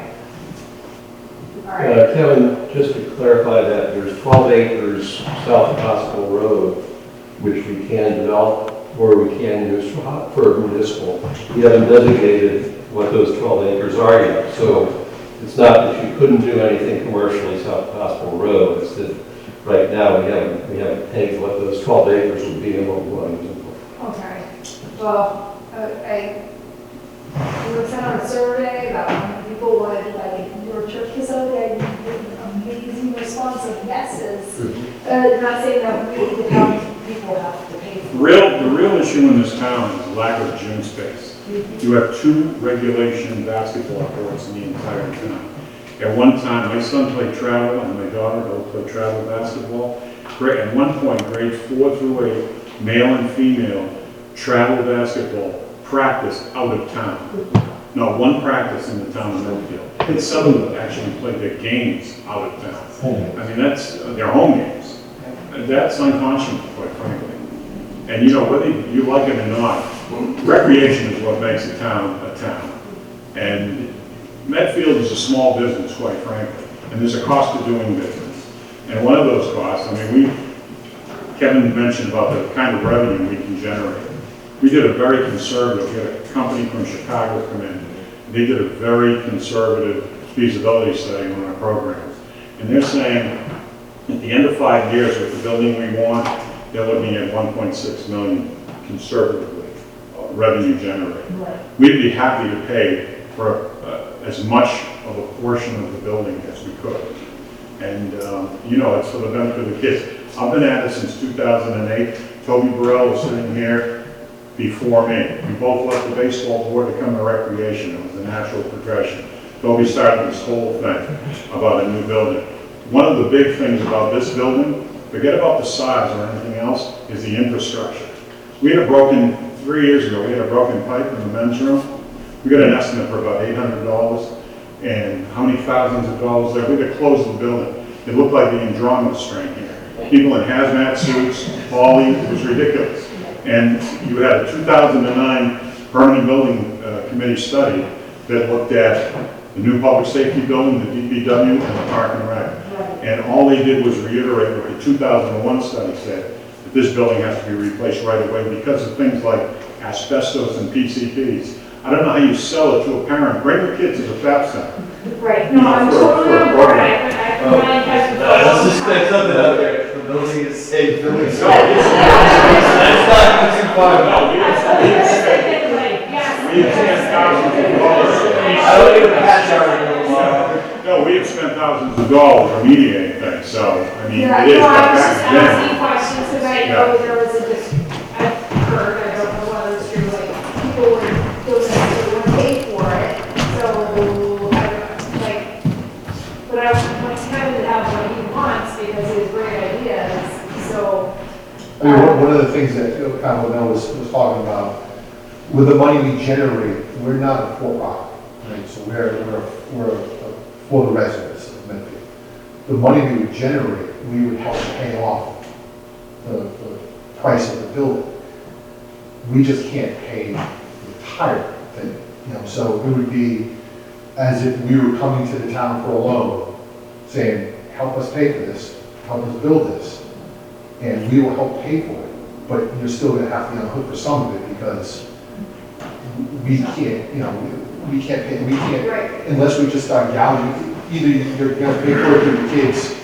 All right. Kevin, just to clarify that, there's 12 acres south of Hospital Road, which we can develop or we can use for municipal. We haven't designated what those 12 acres are yet, so it's not that you couldn't do anything commercially south of Hospital Road. It's that right now we haven't pegged what those 12 acres would be and what we want to use them for. Okay. Well, we were sent on a survey about how many people wanted like your church facility. I did an amazing response of yeses. Not saying that we, the town people have to pay for it. The real issue in this town is lack of gym space. You have 2 regulation basketball courts in the entire town. At one time, my son played travel and my daughter both played travel basketball. At one point, grades 4 through 8, male and female travel basketball practiced out of town. No, one practice in the town of Medfield. And some of them actually played their games out of town. I mean, that's their home games. And that's unconscionable, quite frankly. And whether you like it or not, recreation is what makes a town a town. And Medfield is a small business, quite frankly. And there's a cost to doing business. And one of those costs, Kevin mentioned about the kind of revenue we can generate. We did a very conservative, we had a company from Chicago come in. They did a very conservative feasibility study on our programs. And they're saying, at the end of 5 years with the building we want, they're looking at 1.6 million conservatively revenue generated. Right. We'd be happy to pay for as much of a portion of the building as we could. And, it's for the benefit of the kids. I've been at it since 2008. Toby Burrell was sitting here before me. We both left the baseball board to come to recreation. It was the natural progression. Toby started this whole thing about a new building. One of the big things about this building, forget about the size or anything else, is the infrastructure. 3 years ago, we had a broken pipe in the men's room. We got an estimate for about $800, and how many thousands of dollars there? We had to close the building. It looked like the Andromeda strain here. People in hazmat suits, Paulie, it was ridiculous. And you had a 2009 permanent building committee study that looked at the new public safety building, the DPW, and the park and rec. And all they did was reiterate what the 2001 study said, that this building has to be replaced right away because of things like asbestos and PCBs. I don't know how you sell it to a parent. Bring your kids to the Pfaff Center. Right, no, I'm totally on board. Let's just say something out there. The building is safe. Building is safe. That's not too far. No, we have spent thousands of dollars. I don't even catch our No, we have spent thousands of dollars remediating things, so, I mean, Yeah, it is no, I was back just then. asking questions because I know there was a, I've heard, I don't know whether it's true, like, people would pay for it, so, I don't, like, but I want Kevin to have what he wants because he has great ideas, so. I mean, one of the things that kind of Mel was talking about, with the money we generate, we're not a for-profit, right? So we're for the residents of Medfield. The money we would generate, we would help pay off the price of the building. We just can't pay the entire thing, you know. So it would be as if we were coming to the town for a loan, saying, help us pay for this, help us build this, and we will help pay for it. But you're still going to have to be on the hook for some of it because we can't, you know, we can't pay, we can't, unless we just start gouging. Either you're going to pay for it through your kids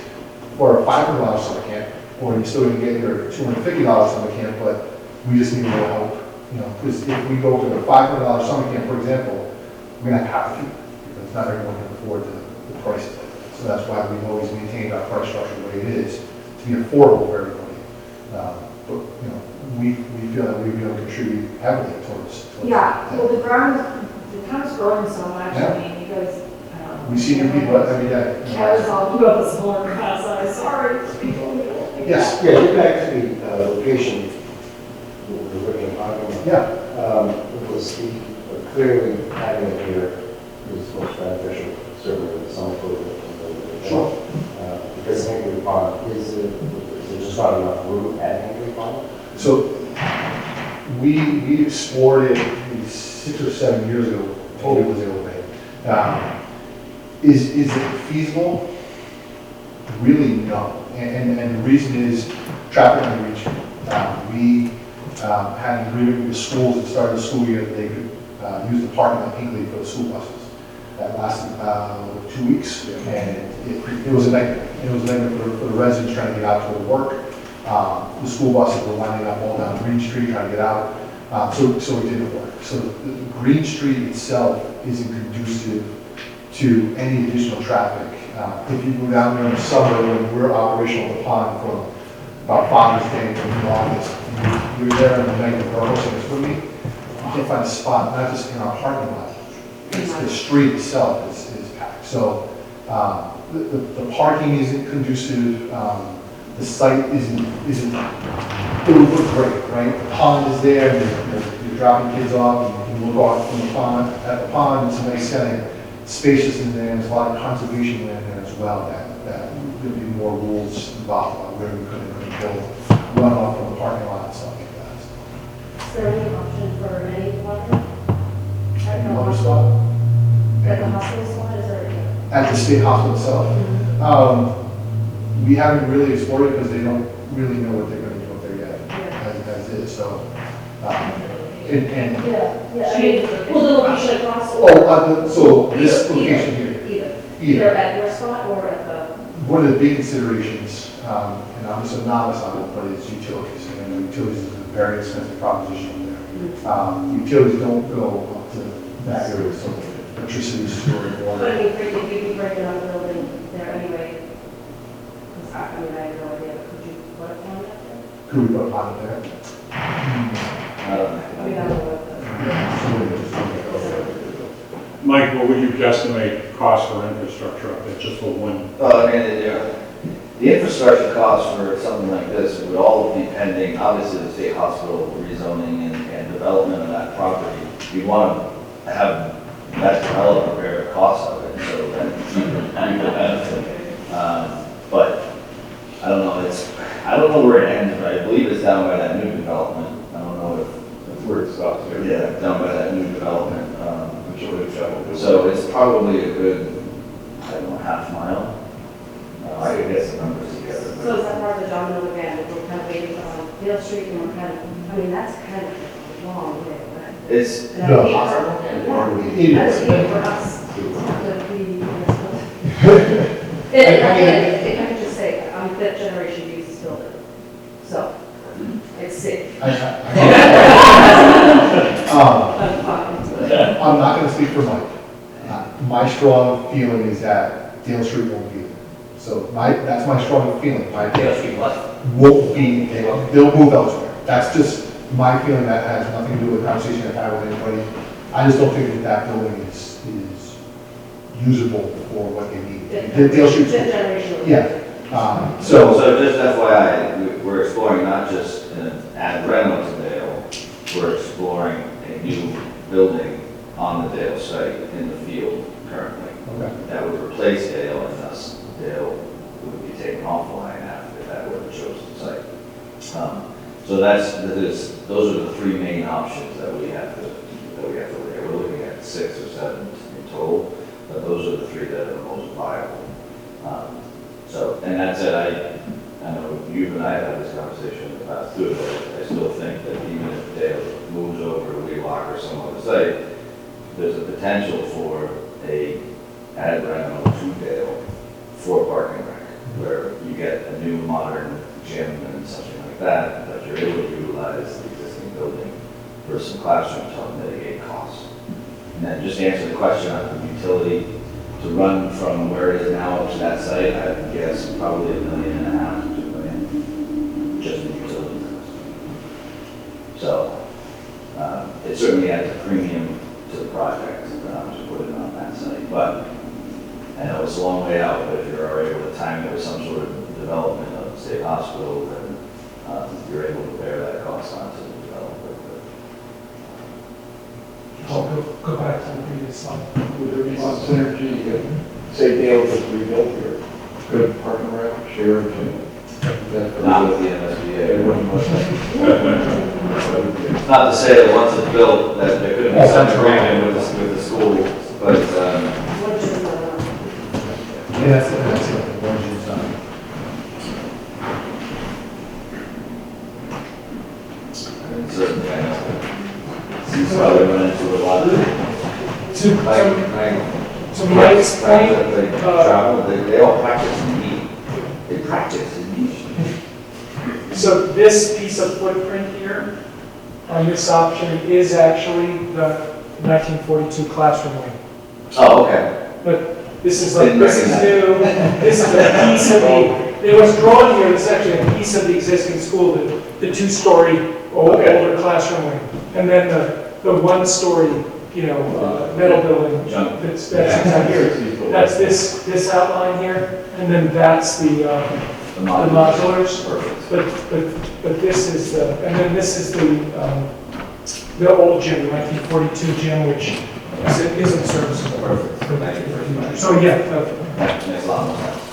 for a $500 summer camp, or you're still going to get your $250 summer camp, but we just need more help, you know, because if we go to the $500 summer camp, for example, we're going to have to, because not everyone can afford the prices like that. So that's why we've always maintained our price structure the way it is, to be affordable for everybody. But, you know, we feel that we'd be able to contribute heavily towards Yeah, well, the town's growing so much, Yeah. I mean, you guys. We see new people every day. Kevin's all about the smaller class size, sorry, people. Yes. Yeah, get back to the location, the original parking lot. Yeah. It was clearly having it here is most beneficial, certainly with some improvement. Sure. Because Hinkley Pond, is there just not enough room at Hinkley Pond? So we explored it maybe 6 or 7 years ago, totally was able to make. Is it feasible? Really, no. And the reason is traffic on Green Street. We had an agreement with the schools at the start of the school year that they could use the parking lot Hinkley for the school buses. That lasted 2 weeks, and it was a nightmare. It was a nightmare for the residents trying to get out to work. The school buses were lining up all down Green Street trying to get out, so it didn't work. So the Green Street itself isn't conducive to any additional traffic. If you go down there in the summer when we're operational at the pond from about Father's Day to August, you're there in the night with our hosting this with me, you can't find a spot, not just in our parking lot. The street itself is packed. So the parking isn't conducive. The site isn't, it would look great, right? The pond is there, you're dropping kids off, and you can look off from the pond. At the pond, it's a nice setting, spacious in there, there's a lot of conservation land there as well, that there'd be more rules involved on where we couldn't build runoff from the parking lot and stuff like that. Is there any option for any water? Another spot? At the hospital spot, is there? At the state hospital itself? We haven't really explored it because they don't really know what they're going to do up there yet, as is, so. Yeah, I mean, well, the location across. So this location here. Either at your spot or at the. One of the big considerations, and I'm just a novice on it, but it's utilities. And utilities is a very expensive proposition there. Utilities don't go up to that area, so electricity, sewer, But water. I mean, if you could break another building there anyway, because I mean, I have no idea, could you put it on that there? Could we put a pond there? I mean, I don't know what Mike, what would you guesstimate cost for infrastructure up there, just for one? I mean, the infrastructure costs for something like this would all be pending, obviously, the state hospital rezoning and development of that property. You want to have that developer bear the cost of it, so that you can benefit. But I don't know, I don't know where it ends, but I believe it's down by that new development. I don't where it stops. Yeah, down by that new development. Which will travel. So it's probably a good, I don't know, half mile. I could get some numbers together. So is that part of the domino again, if we're kind of waiting on Dale Street and we're kind of, I mean, that's kind of a long way, but. It's, And I hate It is. for us to have to be. If I could just say, I'm fifth generation Jesus builder, so it's safe. I'm not gonna speak for Mike. My strong feeling is that Dale Street won't be there. So that's my strong feeling. Dale Street what? Won't be, they'll move elsewhere. That's just my feeling. That has nothing to do with the conversation I've had with anybody. I just don't think that building is usable for what they need. Dale Street's. Fifth generation. Yeah. so just FYI, we're exploring not just an add rental to Dale, we're exploring a new building on the Dale site in the field currently. Okay. That would replace Dale, and thus Dale would be taken offline after that were the chosen site. So those are the three main options that we have to look at. We're looking at 6 or 7 in total, but those are the three that are the most viable. And that said, I know you and I have had this conversation in the past too, but I still think that even if Dale moves over to Wheelock or some other site, there's a potential for a add rental to Dale for parking rec, where you get a new modern gym and something like that, but you're able to utilize the existing building for some classrooms to help mitigate costs. And then just to answer the question on the utility, to run from where it is now up to that site, I would guess probably $1.5 million to $2 million, just in utility costs. So it certainly adds a premium to the project to put it on that site. But I know it's a long way out, but if you're able to time it with some sort of development of the state hospital, then you're able to bear that cost onto the developer. I'll go back to the previous slide. Would there be some synergy if, say, Dale was rebuilt here? Could park and rec share a gym? Not with the MSBA. It wouldn't look It's not to say that once it's built, that there couldn't be some agreement with the school, but Yeah, that's it. One gym's done. and certainly I know. Seems probably run into a lot of. To Mike's point, They all practice in need. They practice in need. so this piece of footprint here on this option is actually the 1942 classroom wing. Oh, okay. But this is Didn't this is recognize new, this is a piece of it was drawn here, this is actually a piece of the existing school, the 2-story older classroom wing. And then the 1-story, metal building that's inside here. That's this outline here, and then that's the modulars. But this is and then this is the old gym, the 1942 gym, which isn't serviceable. Perfect. Thank you very much. So yeah. Makes a lot more sense.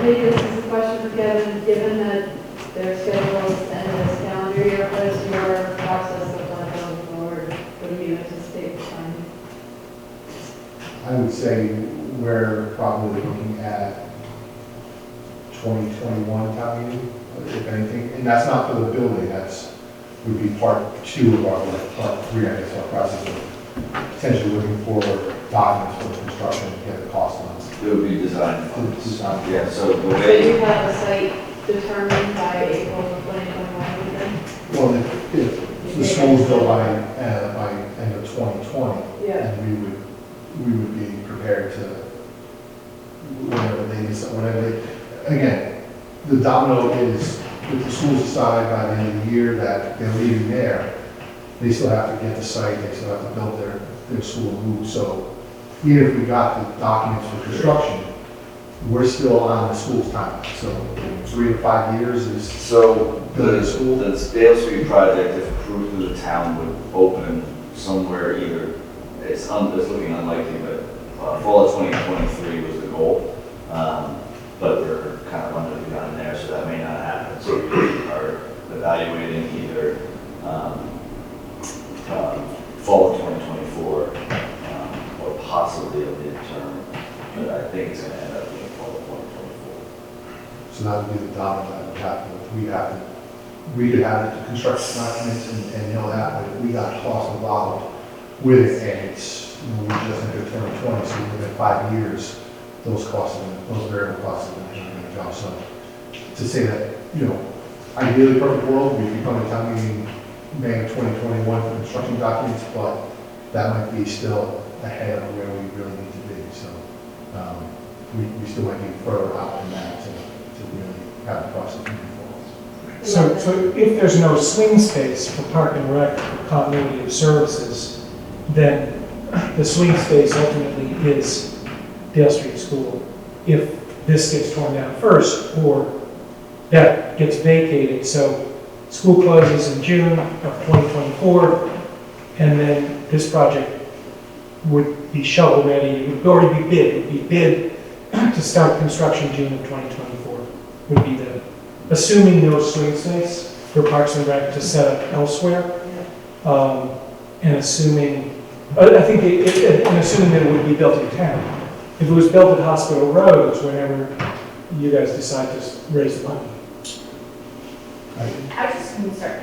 Maybe this is a question for Kevin, given that their schedules and this calendar year, what is your process of like going forward? What do you anticipate time? I would say we're probably looking at 2021 town meeting, if anything, and that's not for the building, would be part 2 of part 3, I guess, our process of potentially looking for documents for the construction to get the cost on. It would be designed. Yeah, so the So way. you have a site determined by April of 2021, you think? Well, if the school's built by end of 2020, Yeah. and we would be prepared to, whatever again, the domino is, if the schools decide by the end of the year that they're leaving there, they still have to get the site, they still have to build their school and move. So even if we got the documents for construction, we're still on the school's timeline. So 3 to 5 years is. So building a school. the Dale Street project, if approved through the town, would open somewhere either, it's looking unlikely, but fall of 2023 was the goal. But we're kind of under the gun there, so that may not happen. So fall of 2024, or possibly a midterm, but I think it's gonna end up being fall of 2024. So that would be the dollar that would happen. We could have the construction documents and know that, but we got costs involved with it, and it's, we just entered 2020, so within 5 years, those variable costs are going to go. So to say that, ideally perfect world, we could come to town meeting May of 2021 for construction documents, but that might be still ahead of where we really need to be. So we still might be further out than that to really have the process moving forward. So if there's no swing space for Park and Rec for continuity of services, then the swing space ultimately is Dale Street School. If this gets torn down first, or that gets vacated, so school closes in June of 2024, and then this project would be shovel ready, it would already be bid, it would be bid to start construction June of 2024, would be the, assuming no swing space for Parks and Rec to set up elsewhere, and assuming, I think, and assuming that it would be built in town. If it was built at Hospital Roads, whenever you guys decide to raise the money. I was just going to start a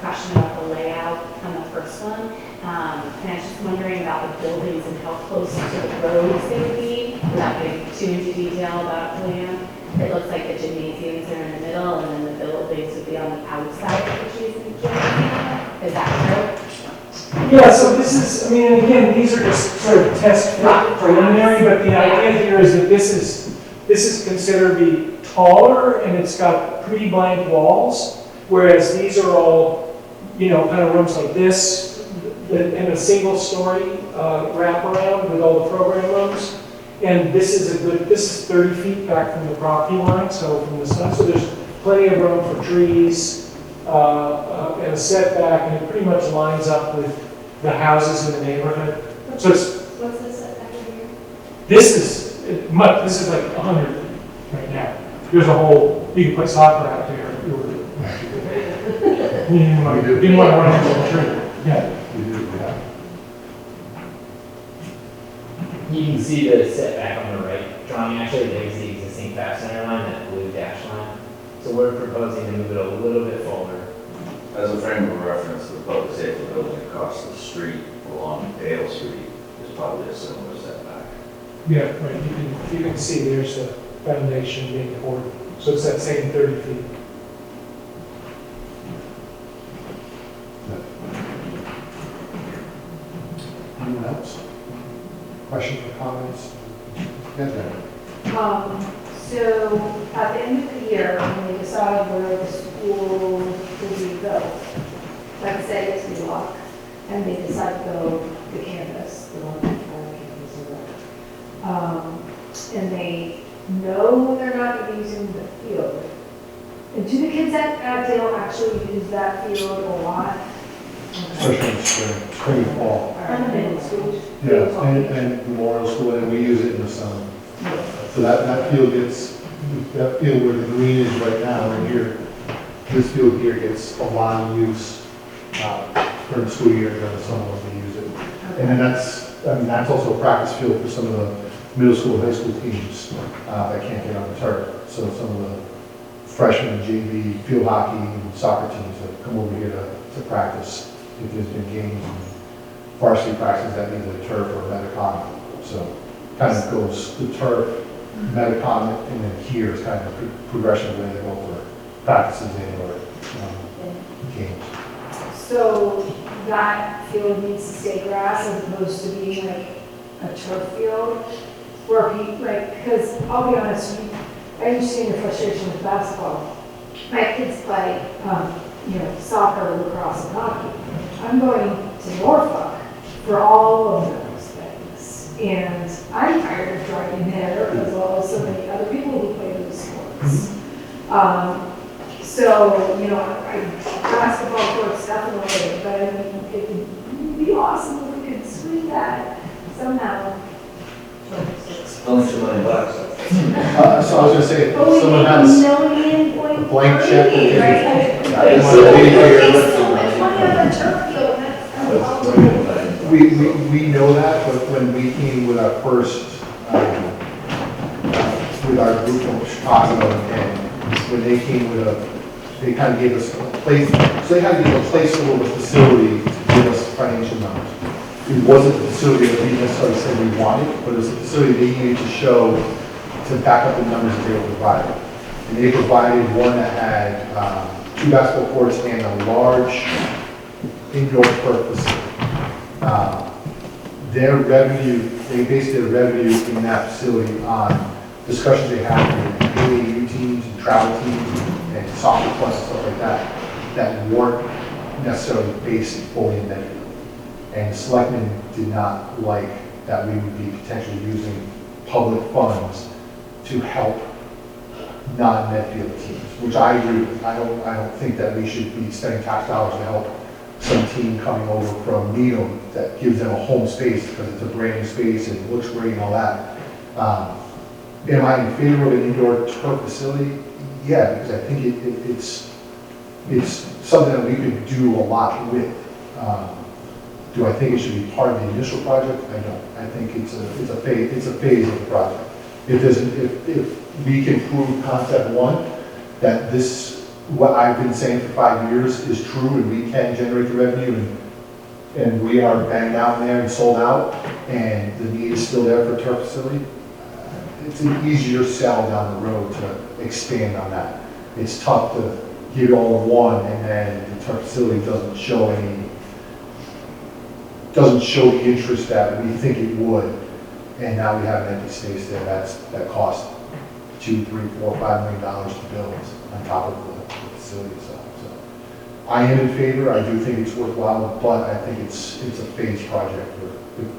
question about the layout on the first one. And I was just wondering about the buildings and how close to the roads they would be, without getting too into detail about the plan. It looks like the gymnasiums are in the middle, and then the buildings would be on the outside of the trees and gymnasium. Is that true? Yeah, so this is, I mean, and again, these are just sort of test preliminary, but the idea here is that this is considered to be taller, and it's got pretty blank walls, whereas these are all, kind of rooms like this, in a single story wraparound with all the program rooms. And this is 30 feet back from the property line, so from the sun, so there's plenty of room for trees, and a setback, and it pretty much lines up with the houses in the neighborhood. So it's, What's the setback over here? this is like 100 right now. There's a whole, you can play soccer out there. You didn't want to run into the tree. Yeah. We do, yeah. You can see the setback on the right drawing, actually, there's the existing Pfaff Center line, that blue dash line. So we're proposing to move it a little bit forward. As a frame of reference, the public safety building across the street along Dale Street is probably a similar setback. Yeah, right. You can see there's the foundation being poured. So it's that same 30 feet. Anyone else? Questions or comments? Yes, ma'am. So at the end of the year, when they decide where the school will be built, like I said, it's New York, and they decide to go the campus, the one campus or whatever. And they know they're not going to be using the field. And do the kids at Dale actually use that field a lot? Especially in spring and fall. And the middle school? Yeah, and Memorial School, and we use it in the summer. So that field where the green is right now, right here, this field here gets a lot of use during the school year, during the summer when we use it. And then that's also a practice field for some of the middle school, high school teams that can't get on the turf. So some of the freshmen, JV, field hockey, and soccer teams have come over here to practice if there's been games and varsity practice that need a turf or a metacom. So kind of goes the turf, metacom, and then here is kind of a progression of where they go for practices and or games. So that field needs to stay grass as opposed to being like a turf field? Where people, because I'll be honest, I understand your frustration with basketball. My kids play, soccer, lacrosse, and hockey. I'm going to Norfolk for all of those things. And I'm tired of driving there as well as so many other people who play those sports. Basketball courts definitely, but I mean, it would be awesome if we could squeeze that somehow. Only $2 million. So I was going to say, if But someone we has need $1.3 million, a blank check, right? I didn't want to leave here. So much money we know that, but when we came with our first, with our group from Chicago, and when they came with they kind of gave us a place, so they had to give a placeholder of a facility to give us financial numbers. It wasn't the facility that we necessarily said we wanted, but it was a facility they needed to show to back up the numbers that they were providing. And they provided one that had 2 basketball courts and a large indoor turf facility. Their revenue, they based their revenue in that facility on discussions they had with AAU teams and travel teams and soccer clubs and stuff like that weren't necessarily based fully in Medfield. And the selectmen did not like that we would be potentially using public funds to help non-Medfield teams, which I agree with. I don't think that we should be spending tax dollars to help some team coming over from Needham that gives them a home space because it's a brand new space and it looks great and all that. Am I in favor of an indoor turf facility? Yeah, because I think it's something that we could do a lot with. Do I think it should be part of the initial project? I don't. I think it's a phase of the project. If we can prove concept one, that what I've been saying for 5 years is true and we can generate the revenue and we are banged out in there and sold out and the need is still there for a turf facility, it's an easier sell down the road to expand on that. It's tough to give it all in one and then the turf facility doesn't show the interest that we think it would. And now we have an empty space there that costs $2, $3, $4, $5 million to build on top of the facility itself. So I am in favor. I do think it's worthwhile, but I think it's a phased project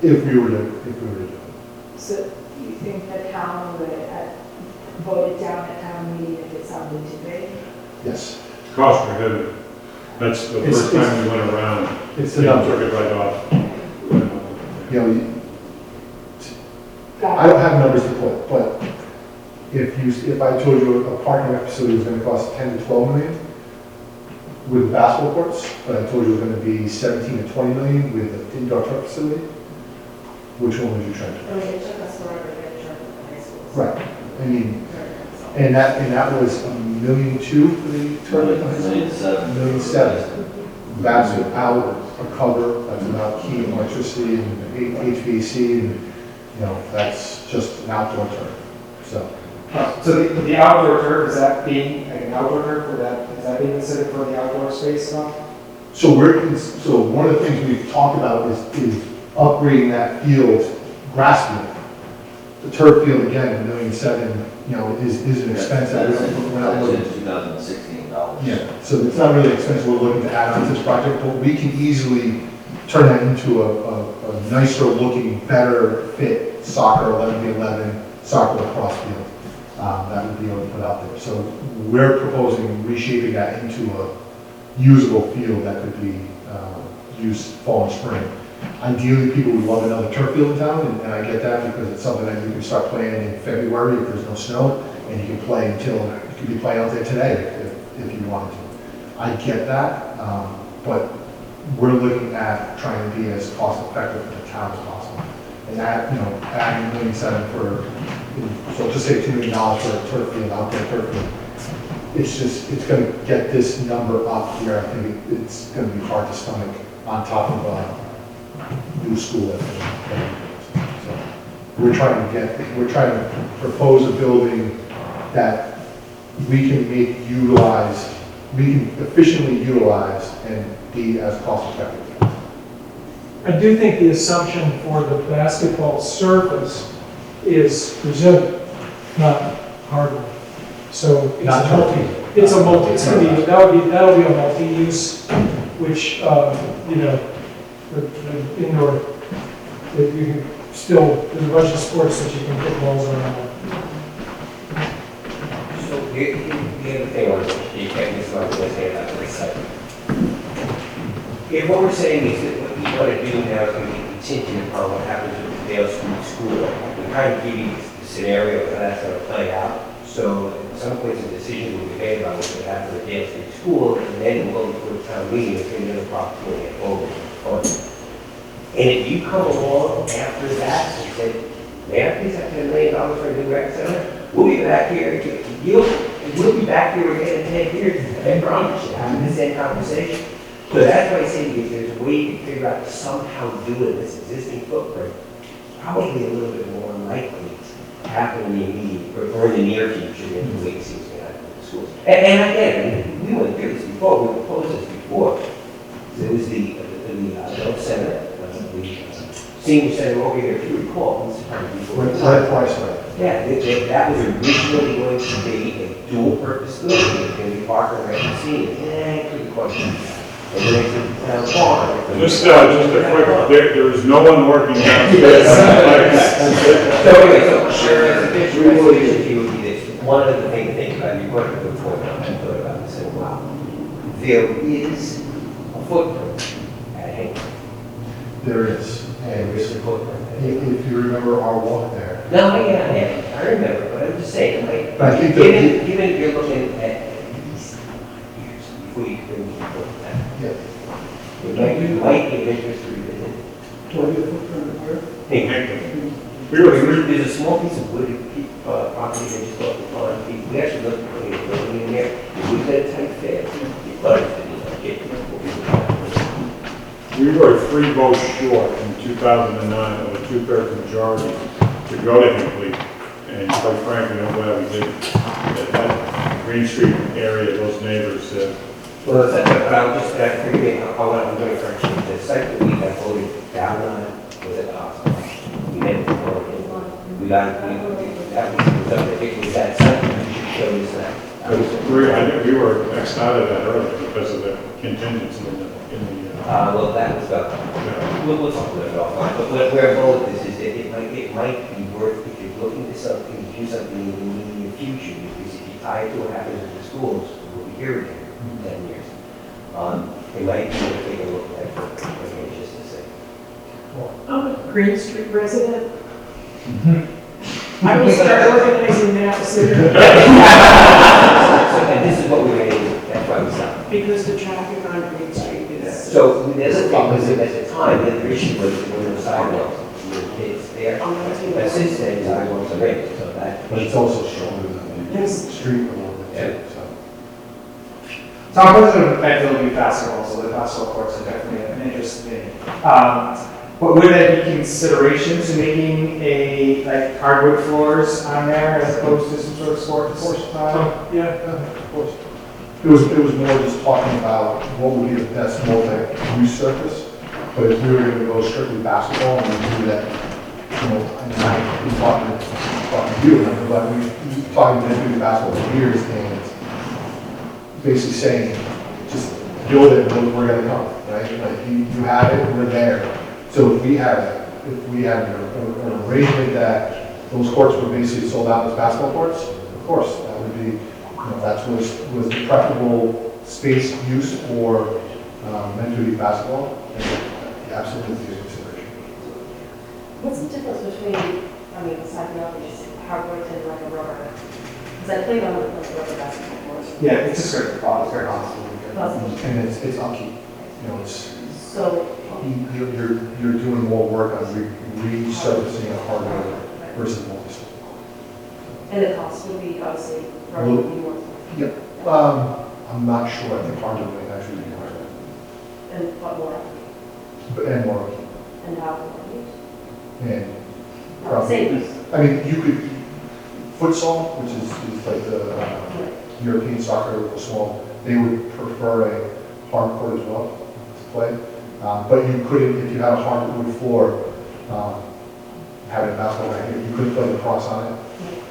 if we were to do it. So you think the town would vote it down at town meeting if it sounded too big? Yes. Cost prohibitive. That's the first time we went around. It's the number. Took it right off. You know, I don't have numbers to put, but if I told you a parking lot facility was going to cost 10 to 12 million with basketball courts, but I told you it was going to be 17 to 20 million with an indoor turf facility, which one would you try to? I mean, it took us forever to get a truck at the high schools. Right. I mean, and that was $1.2 million for the turf. $1.7 million. That's without a cover, that's without heat, electricity, and HVAC, and that's just an outdoor turf. So the outdoor turf, is that being like an outdoor turf, or is that being considered for the outdoor space now? So one of the things we've talked about is upgrading that field, grass field. The turf field, again, $1.7 million, is an expense that we're not looking. That's in 2016 dollars. Yeah, so it's not really expensive we're looking to add on to this project, but we can easily turn that into a nicer looking, better fit soccer 11v11 soccer lacrosse field that would be able to put out there. So we're proposing reshaping that into a usable field that could be used fall and spring. Ideally, people would love another turf field in town, and I get that because it's something that you can start playing in February if there's no snow, and you can play until you could be playing out there today if you wanted to. I get that, but we're looking at trying to be as cost effective for the town as possible. And that, adding $1.7 million so just say $2 million for a turf field, outdoor turf field. It's going to get this number up here. I think it's going to be hard to stomach on top of new school. So we're trying to propose a building that we can efficiently utilize and be as cost effective. I do think the assumption for the basketball surface is presented, not hardware. So that'll be a multi-use, which, the indoor, that you can still, there's a bunch of sports that you can put balls around. So the other thing was, you can't miss what I was going to say about this site. If what we're saying is that what you want to do now is going to be contingent upon what happens with the Dale Street School, we're kind of giving you the scenario of how that's going to play out. So at some point, a decision will be made about what's going to happen with Dale Street School, and then we'll go to a town meeting, it's going to be approximately over. And if you come along after that and say, may I please have $10 million for a new rec center? We'll be back here, we'll be back here again in 10 years, I promise you, having the same conversation. So that's why I say if there's a way to figure out somehow doing this existing footprint, probably a little bit more likely to happen in the immediate, or in the near future than the way it seems to happen in the schools. And again, we went through this before, we proposed this before. There was the adult center, the senior center over here, if you recall, this is probably before. Right, twice, right. Yeah, that was originally going to be a dual purpose building, it was going to be park and rec and seniors. Couldn't quite do that. And then they took the town farm. Just a quick, there is no one working downstairs. So anyway, so we will use this. One of the things to think about, you brought up a good point, I thought about this, and wow, there is a footprint at Hinkley. There is. And there's a footprint. If you remember our walk there. No, yeah, I remember, but I'm just saying, like, I think given you're looking at least 5 years before you can bring people to that. Yeah. It might be of interest to revisit. Hinkley. There's a small piece of wooded property that just off the pond. We actually looked at putting a building in there. If we had a tight fit, it was to be like it. We were 3 votes short in 2009 of a 2/3 majority to go to Hinkley, and quite frankly, I'm glad we did. That Green Street area, those neighbors said, Well, that's it, but I'm just, I'm doing correction. The site that we got voted down on was at the hospital. We never voted in. That was that site, we should show this that. I think we were Xed out of that early because of the contingency in the. Well, that was we'll talk about it offline, but where I'm going with this is that it might be worth, if you're looking to something, to do something in the immediate future, because if you tie it to what happens in the schools, we'll be here again in 10 years. It might be worth taking a look at that, okay, just to say. I'm a Green Street resident. I will start organizing that sooner. And this is what we're going to do, that's why we stopped. Because the traffic on Green Street is. So the other thing was that at the time, the other issue was when there were sidewalks, there were kids there. But since then, sidewalks are ready, so that. But it's also shoulder than the street a little bit too, so. So I'm president of Medfield Youth Basketball, so the basketball courts are definitely an interest to me. But would there be consideration to making like hardwood floors on there as opposed to some sort of sports? Yeah, of course. It was more just talking about what would be the best multi-use surface. But if we were going to go strictly basketball and we do that, and I've been talking to you, but we've talking to basketball for years, and it's basically saying, just build it, and we're going to come, right? Like you have it, we're there. So if we had an arrangement that those courts were basically sold out as basketball courts, of course, that would be, that was the preferable space use for men's youth basketball, and absolutely the consideration. What's the difference between, aside from obvious, hardwood and like a rubber? Because I played on like a rubber basketball court. Yeah, it's a certain cost, very costly. And it's upkeep, it's. So. You're doing more work on resurfacing a hardware versus multi-story. And the cost would be obviously probably more. Yep. I'm not sure. I think hardware might actually be higher. And what more? And more. And how more? And probably. You could futsal, which is like the European soccer small. They would prefer a hard court as well to play. But you couldn't, if you had a hardwood floor, having a basketball racket, you couldn't play lacrosse on it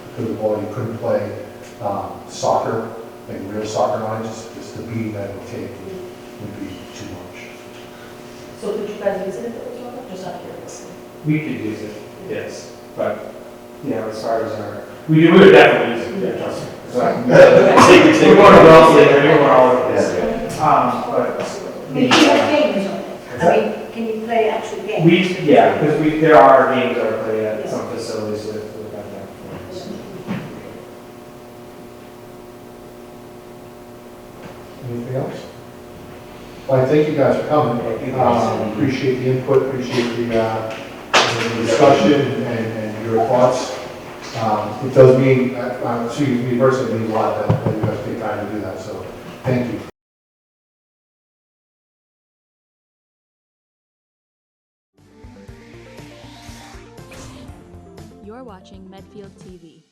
because of the ball. You couldn't play soccer, like real soccer on it. Just the beating that it would take would be too much. So could you guys use it if it was rubber? Just out of curiosity. We could use it, yes, but as far as we would definitely use it. Yeah, trust me. We're going to well later. We're all over this. Can you play actual games? Because there are games that are played at some facilities with that. Anything else? Well, I thank you guys for coming. Appreciate the input, appreciate the discussion and your thoughts. It does mean, to me personally, it means a lot that you guys take time to do that, so thank you. You're watching Medfield TV.